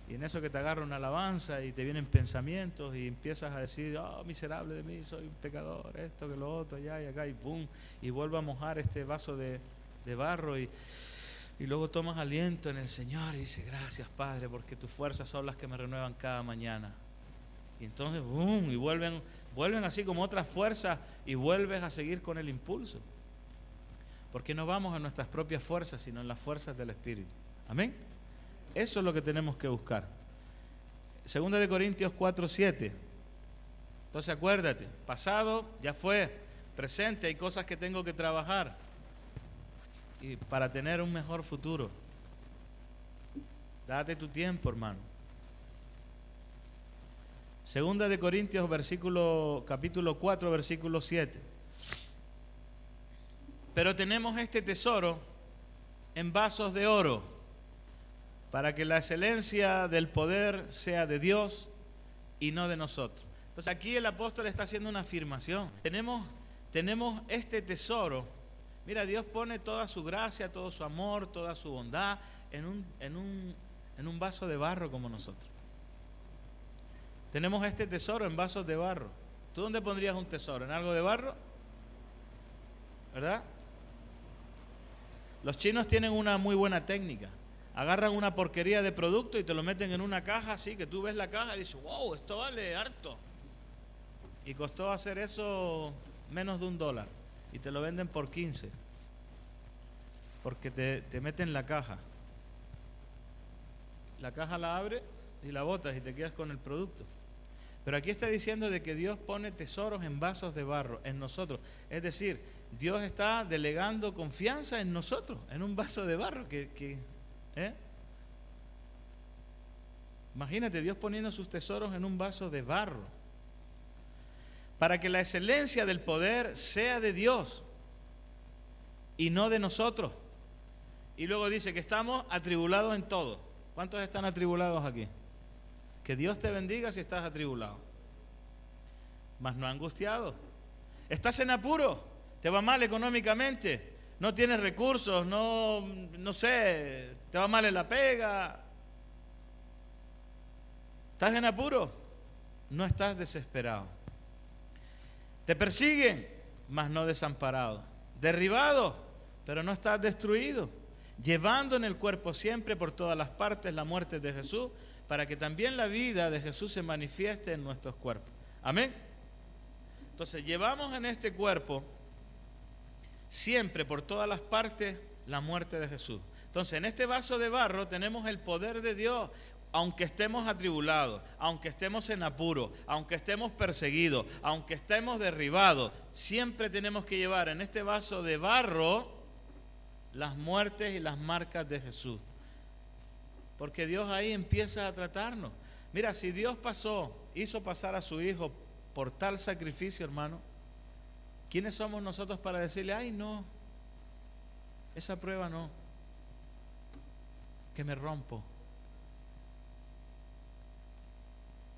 en eso que te agarra una alabanza y te vienen pensamientos y empiezas a decir, oh, miserable de mí, soy un pecador, esto que lo otro, allá y acá, y pum, y vuelvo a mojar este vaso de barro y luego tomas aliento en el Señor y dices, gracias, Padre, porque tus fuerzas son las que me renuevan cada mañana. Y entonces, boom, y vuelven así como otras fuerzas y vuelves a seguir con el impulso. Porque no vamos a nuestras propias fuerzas, sino en las fuerzas del Espíritu. Amén. Eso es lo que tenemos que buscar. 2 de Corintios 4:7. Entonces acuérdate, pasado ya fue, presente hay cosas que tengo que trabajar y para tener un mejor futuro. Date tu tiempo, hermano. 2 de Corintios capítulo 4, versículo 7. Pero tenemos este tesoro en vasos de oro, para que la excelencia del poder sea de Dios y no de nosotros. Entonces aquí el apóstol está haciendo una afirmación. Tenemos este tesoro. Mira, Dios pone toda su gracia, todo su amor, toda su bondad en un vaso de barro como nosotros. Tenemos este tesoro en vasos de barro. ¿Tú dónde pondrías un tesoro? ¿En algo de barro? ¿Verdad? Los chinos tienen una muy buena técnica. Agarran una porquería de producto y te lo meten en una caja así, que tú ves la caja y dices, wow, esto vale harto. Y costó hacer eso menos de $1. Y te lo venden por 15. Porque te meten la caja. La caja la abre y la botas y te quedas con el producto. Pero aquí está diciendo de que Dios pone tesoros en vasos de barro, en nosotros. Es decir, Dios está delegando confianza en nosotros, en un vaso de barro. Imagínate Dios poniendo sus tesoros en un vaso de barro, para que la excelencia del poder sea de Dios y no de nosotros. Y luego dice que estamos atribulados en todo. ¿Cuántos están atribulados aquí? Que Dios te bendiga si estás atribulado. Mas no angustiado. Estás en apuro, te va mal económicamente, no tienes recursos, no sé, te va mal en la pega. ¿Estás en apuro? No estás desesperado. Te persiguen, mas no desamparado. Derribado, pero no estás destruido. Llevando en el cuerpo siempre por todas las partes la muerte de Jesús, para que también la vida de Jesús se manifieste en nuestros cuerpos. Amén. Entonces llevamos en este cuerpo siempre por todas las partes la muerte de Jesús. Entonces en este vaso de barro tenemos el poder de Dios. Aunque estemos atribulados, aunque estemos en apuro, aunque estemos perseguidos, aunque estemos derribados, siempre tenemos que llevar en este vaso de barro las muertes y las marcas de Jesús. Porque Dios ahí empieza a tratarnos. Mira, si Dios hizo pasar a su Hijo por tal sacrificio, hermano, ¿quiénes somos nosotros para decirle, ay no, esa prueba no, que me rompo?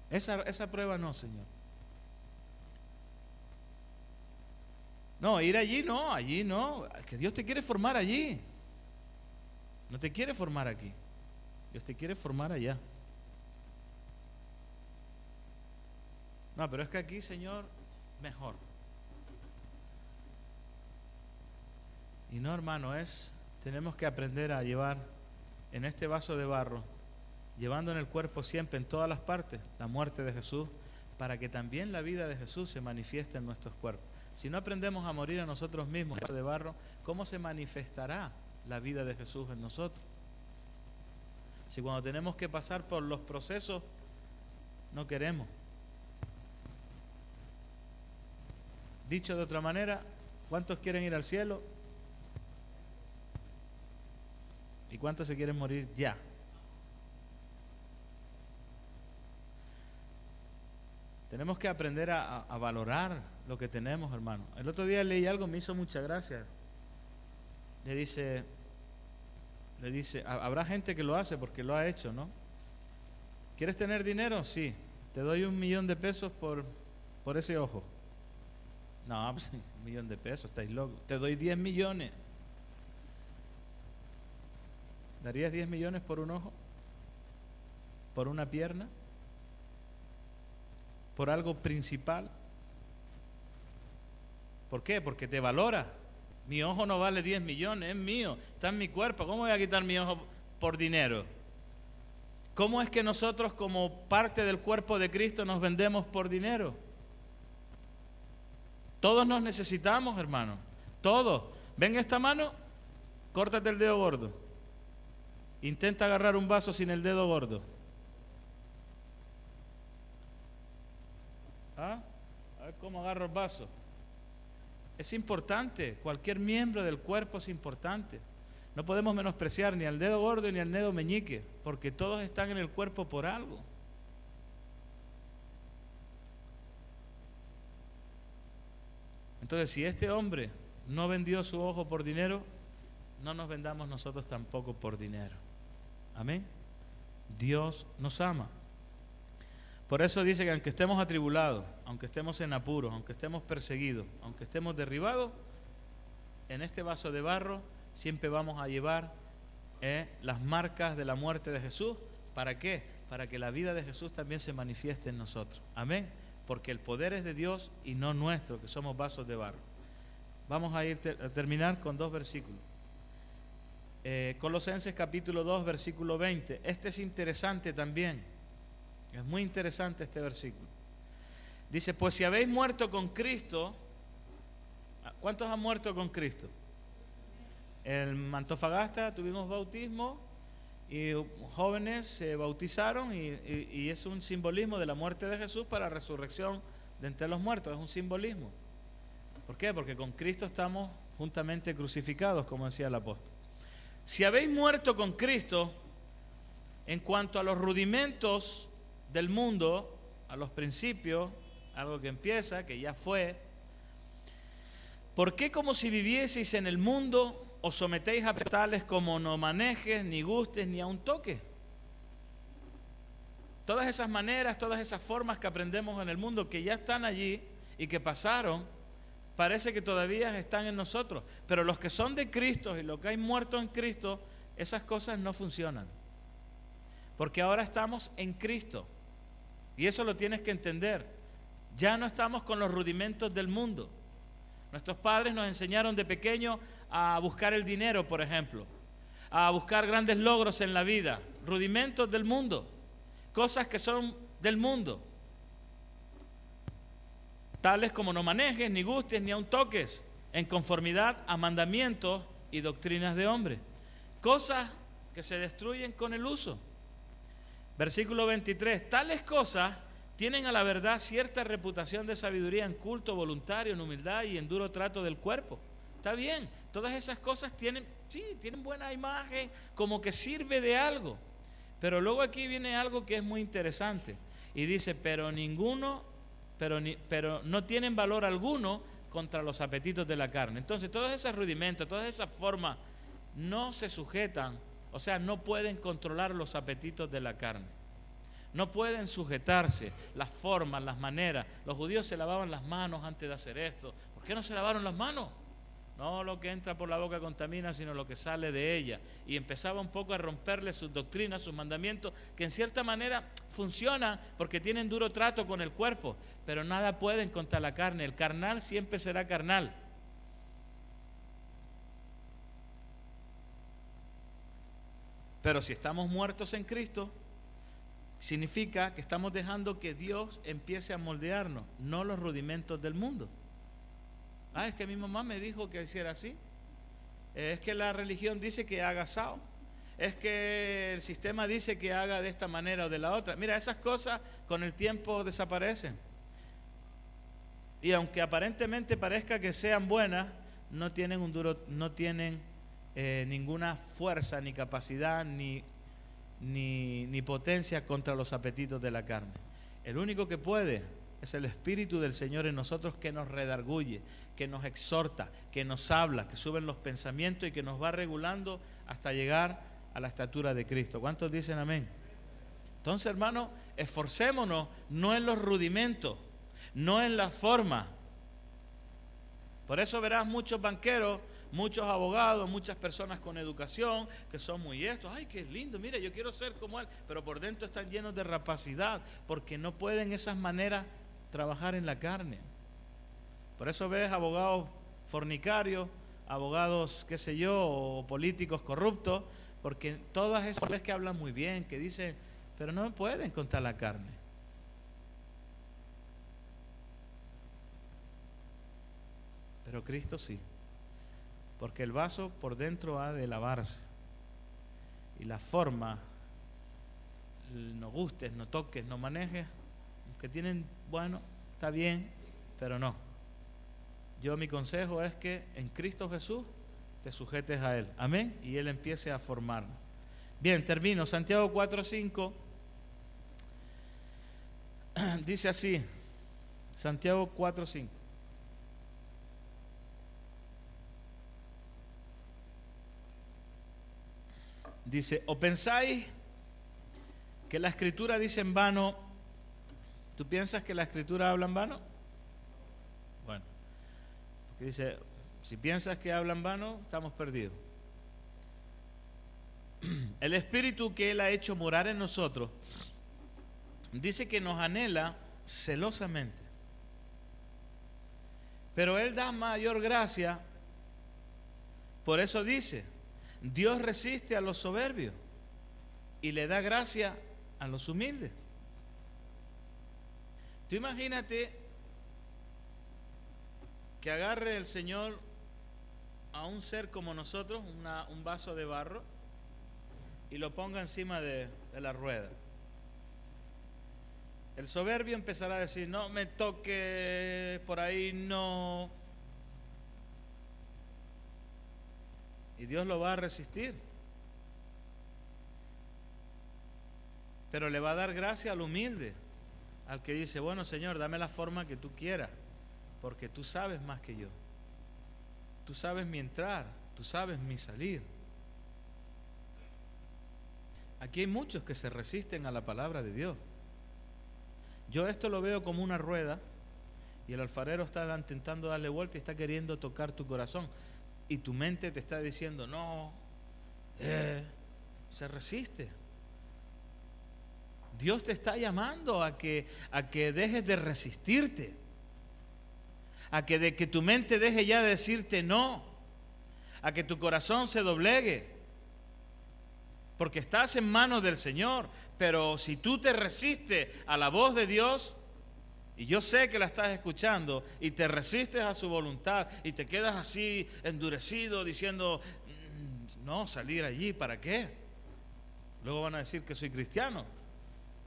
Esa prueba no, Señor. No, ir allí no. Que Dios te quiere formar allí. No te quiere formar aquí. Dios te quiere formar allá. No, pero es que aquí, Señor, mejor. Y no, hermano, tenemos que aprender a llevar en este vaso de barro, llevando en el cuerpo siempre, en todas las partes, la muerte de Jesús, para que también la vida de Jesús se manifieste en nuestros cuerpos. Si no aprendemos a morir a nosotros mismos, de barro, ¿cómo se manifestará la vida de Jesús en nosotros? Si cuando tenemos que pasar por los procesos, no queremos. Dicho de otra manera, ¿cuántos quieren ir al cielo? ¿Y cuántos se quieren morir ya? Tenemos que aprender a valorar lo que tenemos, hermano. El otro día leí algo, me hizo mucha gracia. Le dice, habrá gente que lo hace porque lo ha hecho, ¿no? ¿Quieres tener dinero? Sí. Te doy $1.000.000 por ese ojo. No, pues $1.000.000, estáis locos. Te doy 10 millones. ¿Darías 10 millones por un ojo? ¿Por una pierna? ¿Por algo principal? ¿Por qué? Porque te valora. Mi ojo no vale 10 millones, es mío, está en mi cuerpo. ¿Cómo voy a quitar mi ojo por dinero? ¿Cómo es que nosotros como parte del cuerpo de Cristo nos vendemos por dinero? Todos nos necesitamos, hermano. Todos. Ven esta mano, córtate el dedo gordo. Intenta agarrar un vaso sin el dedo gordo. ¿Ah? A ver cómo agarro el vaso. Es importante, cualquier miembro del cuerpo es importante. No podemos menospreciar ni al dedo gordo ni al dedo meñique, porque todos están en el cuerpo por algo. Entonces, si este hombre no vendió su ojo por dinero, no nos vendamos nosotros tampoco por dinero. Amén. Dios nos ama. Por eso dice que aunque estemos atribulados, aunque estemos en apuros, aunque estemos perseguidos, aunque estemos derribados, en este vaso de barro siempre vamos a llevar las marcas de la muerte de Jesús. ¿Para qué? Para que la vida de Jesús también se manifieste en nosotros. Amén. Porque el poder es de Dios y no nuestro, que somos vasos de barro. Vamos a terminar con 2 versículos. Colosenses capítulo 2, versículo 20. Este es interesante también. Es muy interesante este versículo. Dice, pues si habéis muerto con Cristo, ¿cuántos han muerto con Cristo? En Antofagasta tuvimos bautismo y jóvenes se bautizaron y es un simbolismo de la muerte de Jesús para la resurrección de entre los muertos. Es un simbolismo. ¿Por qué? Porque con Cristo estamos juntamente crucificados, como decía el apóstol. Si habéis muerto con Cristo, En cuanto a los rudimentos del mundo, a los principios, algo que empieza, que ya fue, ¿por qué como si vivieseis en el mundo os sometéis a tales como no manejes, ni gustes, ni aun toques? Todas esas maneras, todas esas formas que aprendemos en el mundo, que ya están allí y que pasaron, parece que todavía están en nosotros. Pero los que son de Cristo y los que hay muertos en Cristo, esas cosas no funcionan. Porque ahora estamos en Cristo. Y eso lo tienes que entender. Ya no estamos con los rudimentos del mundo. Nuestros padres nos enseñaron de pequeño a buscar el dinero, por ejemplo, a buscar grandes logros en la vida, rudimentos del mundo, cosas que son del mundo, tales como no manejes, ni gustes, ni aun toques, en conformidad a mandamientos y doctrinas de hombres, cosas que se destruyen con el uso. Versículo 23, tales cosas tienen a la verdad cierta reputación de sabiduría en culto voluntario, en humildad y en duro trato del cuerpo. Está bien, todas esas cosas tienen buena imagen, como que sirve de algo. Pero luego aquí viene algo que es muy interesante. Y dice, pero no tienen valor alguno contra los apetitos de la carne. Entonces, todos esos rudimentos, todas esas formas no se sujetan, o sea, no pueden controlar los apetitos de la carne. No pueden sujetarse las formas, las maneras. Los judíos se lavaban las manos antes de hacer esto. ¿Por qué no se lavaron las manos? No lo que entra por la boca contamina, sino lo que sale de ella. Y empezaba un poco a romperle sus doctrinas, sus mandamientos, que en cierta manera funcionan porque tienen duro trato con el cuerpo, pero nada pueden contra la carne. El carnal siempre será carnal. Pero si estamos muertos en Cristo, significa que estamos dejando que Dios empiece a moldearnos, no los rudimentos del mundo. Es que mi mamá me dijo que hiciera así. Es que la religión dice que haga asado. Es que el sistema dice que haga de esta manera o de la otra. Mira, esas cosas con el tiempo desaparecen. Y aunque aparentemente parezca que sean buenas, no tienen ninguna fuerza, ni capacidad, ni potencia contra los apetitos de la carne. El único que puede es el Espíritu del Señor en nosotros, que nos redarguye, que nos exhorta, que nos habla, que suben los pensamientos y que nos va regulando hasta llegar a la estatura de Cristo. ¿Cuántos dicen amén? Entonces, hermanos, esforcémonos no en los rudimentos, no en la forma. Por eso verás muchos banqueros, muchos abogados, muchas personas con educación que son muy estos. Ay, qué lindo, mire, yo quiero ser como él, pero por dentro están llenos de rapacidad, porque no pueden esas maneras trabajar en la carne. Por eso ves abogados fornicarios, abogados, qué sé yo, o políticos corruptos, porque todas esas veces que hablan muy bien, que dicen, pero no pueden contra la carne. Pero Cristo sí, porque el vaso por dentro ha de lavarse, y la forma, no gustes, no toques, no manejes, que tienen, bueno, está bien, pero no. Mi consejo es que en Cristo Jesús te sujetes a Él, amén, y Él empiece a formar. Bien, termino. Santiago 4:5 dice así, Santiago 4:5. Dice, ¿o pensáis que la Escritura dice en vano? ¿Tú piensas que la Escritura habla en vano? Bueno, porque dice, si piensas que habla en vano, estamos perdidos. El Espíritu que Él ha hecho morar en nosotros, dice que nos anhela celosamente. Pero Él da mayor gracia, por eso dice, Dios resiste a los soberbios y le da gracia a los humildes. Tú imagínate que agarre el Señor a un ser como nosotros, un vaso de barro, y lo ponga encima de la rueda. El soberbio empezará a decir, no me toque por ahí, no. Y Dios lo va a resistir. Pero le va a dar gracia al humilde, al que dice, bueno, Señor, dame la forma que tú quieras, porque tú sabes más que yo. Tú sabes mi entrar, tú sabes mi salir. Aquí hay muchos que se resisten a la palabra de Dios. Yo esto lo veo como una rueda y el alfarero está intentando darle vuelta y está queriendo tocar tu corazón. Y tu mente te está diciendo, no, se resiste. Dios te está llamando a que dejes de resistirte, a que tu mente deje ya de decirte no, a que tu corazón se doblegue, porque estás en manos del Señor. Pero si tú te resistes a la voz de Dios, y yo sé que la estás escuchando, y te resistes a su voluntad, y te quedas así endurecido diciendo, no, salir allí, ¿para qué? Luego van a decir que soy cristiano.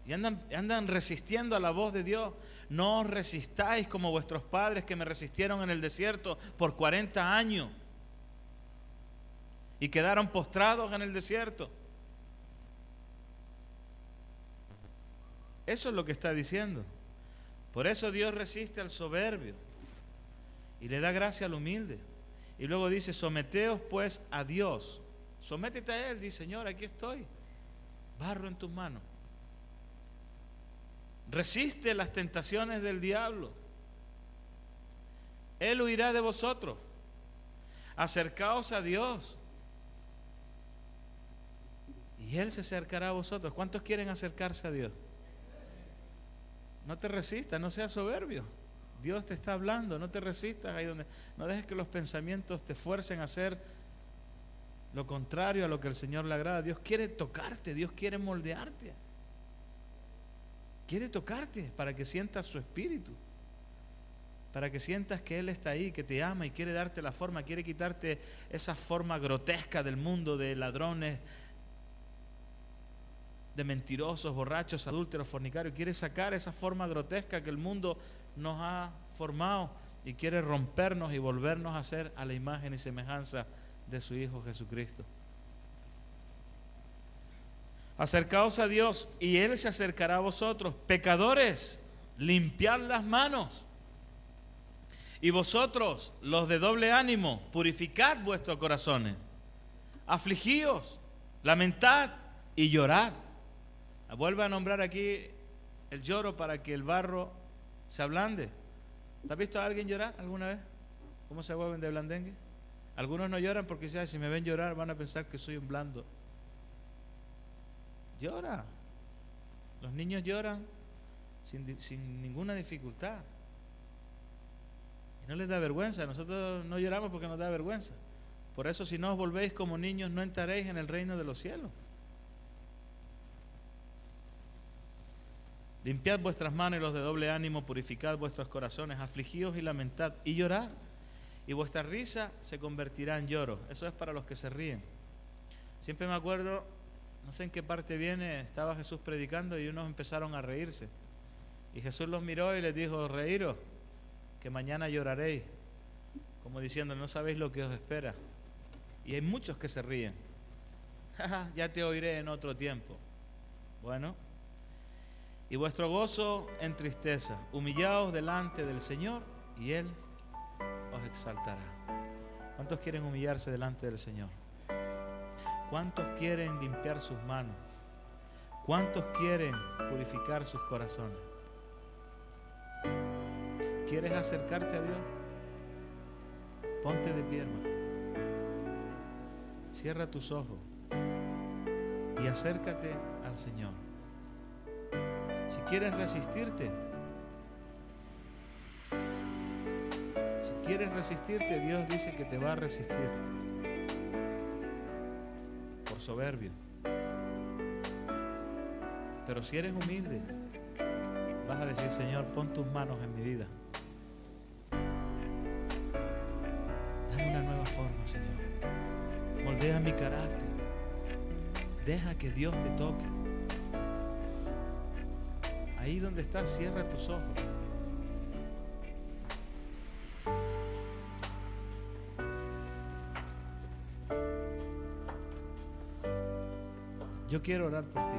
Y andan resistiendo a la voz de Dios. No os resistáis como vuestros padres que me resistieron en el desierto por 40 años y quedaron postrados en el desierto. Eso es lo que está diciendo. Por eso Dios resiste al soberbio y le da gracia al humilde. Y luego dice, someteos pues a Dios. Sométete a Él, dice, Señor, aquí estoy, barro en tus manos. Resiste las tentaciones del diablo. Él huirá de vosotros. Acercaos a Dios y Él se acercará a vosotros. ¿Cuántos quieren acercarse a Dios? No te resistas, no seas soberbio. Dios te está hablando, no te resistas ahí donde. No dejes que los pensamientos te fuercen a hacer lo contrario a lo que el Señor le agrada. Dios quiere tocarte, Dios quiere moldearte. Quiere tocarte para que sientas su espíritu, para que sientas que Él está ahí, que te ama y quiere darte la forma, quiere quitarte esa forma grotesca del mundo de ladrones, de mentirosos, borrachos, adúlteros, fornicarios. Quiere sacar esa forma grotesca que el mundo nos ha formado y quiere rompernos y volvernos a ser a la imagen y semejanza de su Hijo Jesucristo. Acercaos a Dios y Él se acercará a vosotros. Pecadores, limpiad las manos. Y vosotros, los de doble ánimo, purificad vuestros corazones. Afligíos, lamentad y llorad. Vuelve a nombrar aquí el lloro para que el barro se ablande. ¿Has visto a alguien llorar alguna vez? ¿Cómo se vuelven de blandengue? Algunos no lloran porque si me ven llorar van a pensar que soy un blando. Llora. Los niños lloran sin ninguna dificultad. Y no les da vergüenza. Nosotros no lloramos porque nos da vergüenza. Por eso, si no os volvéis como niños, no entraréis en el reino de los cielos. Limpiad vuestras manos y los de doble ánimo, purificad vuestros corazones, afligíos y lamentad y llorad. Y vuestra risa se convertirá en lloro. Eso es para los que se ríen. Siempre me acuerdo, no sé en qué parte viene, estaba Jesús predicando y unos empezaron a reírse. Y Jesús los miró y les dijo, reíros, que mañana lloraréis. Como diciendo, no sabéis lo que os espera. Y hay muchos que se ríen. Ya te oiré en otro tiempo. Bueno, y vuestro gozo en tristeza. Humillaos delante del Señor y Él os exaltará. ¿Cuántos quieren humillarse delante del Señor? ¿Cuántos quieren limpiar sus manos? ¿Cuántos quieren purificar sus corazones? ¿Quieres acercarte a Dios? Ponte de pie, hermano. Cierra tus ojos y acércate al Señor. Si quieres resistirte, Dios dice que te va a resistir por soberbio. Pero si eres humilde, vas a decir, Señor, pon tus manos en mi vida. Dame una nueva forma, Señor. Moldea mi carácter. Deja que Dios te toque. Ahí donde estás, cierra tus ojos. Yo quiero orar por ti.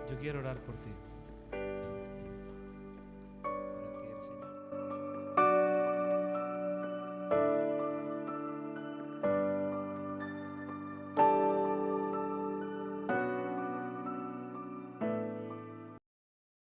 Yo quiero orar por ti.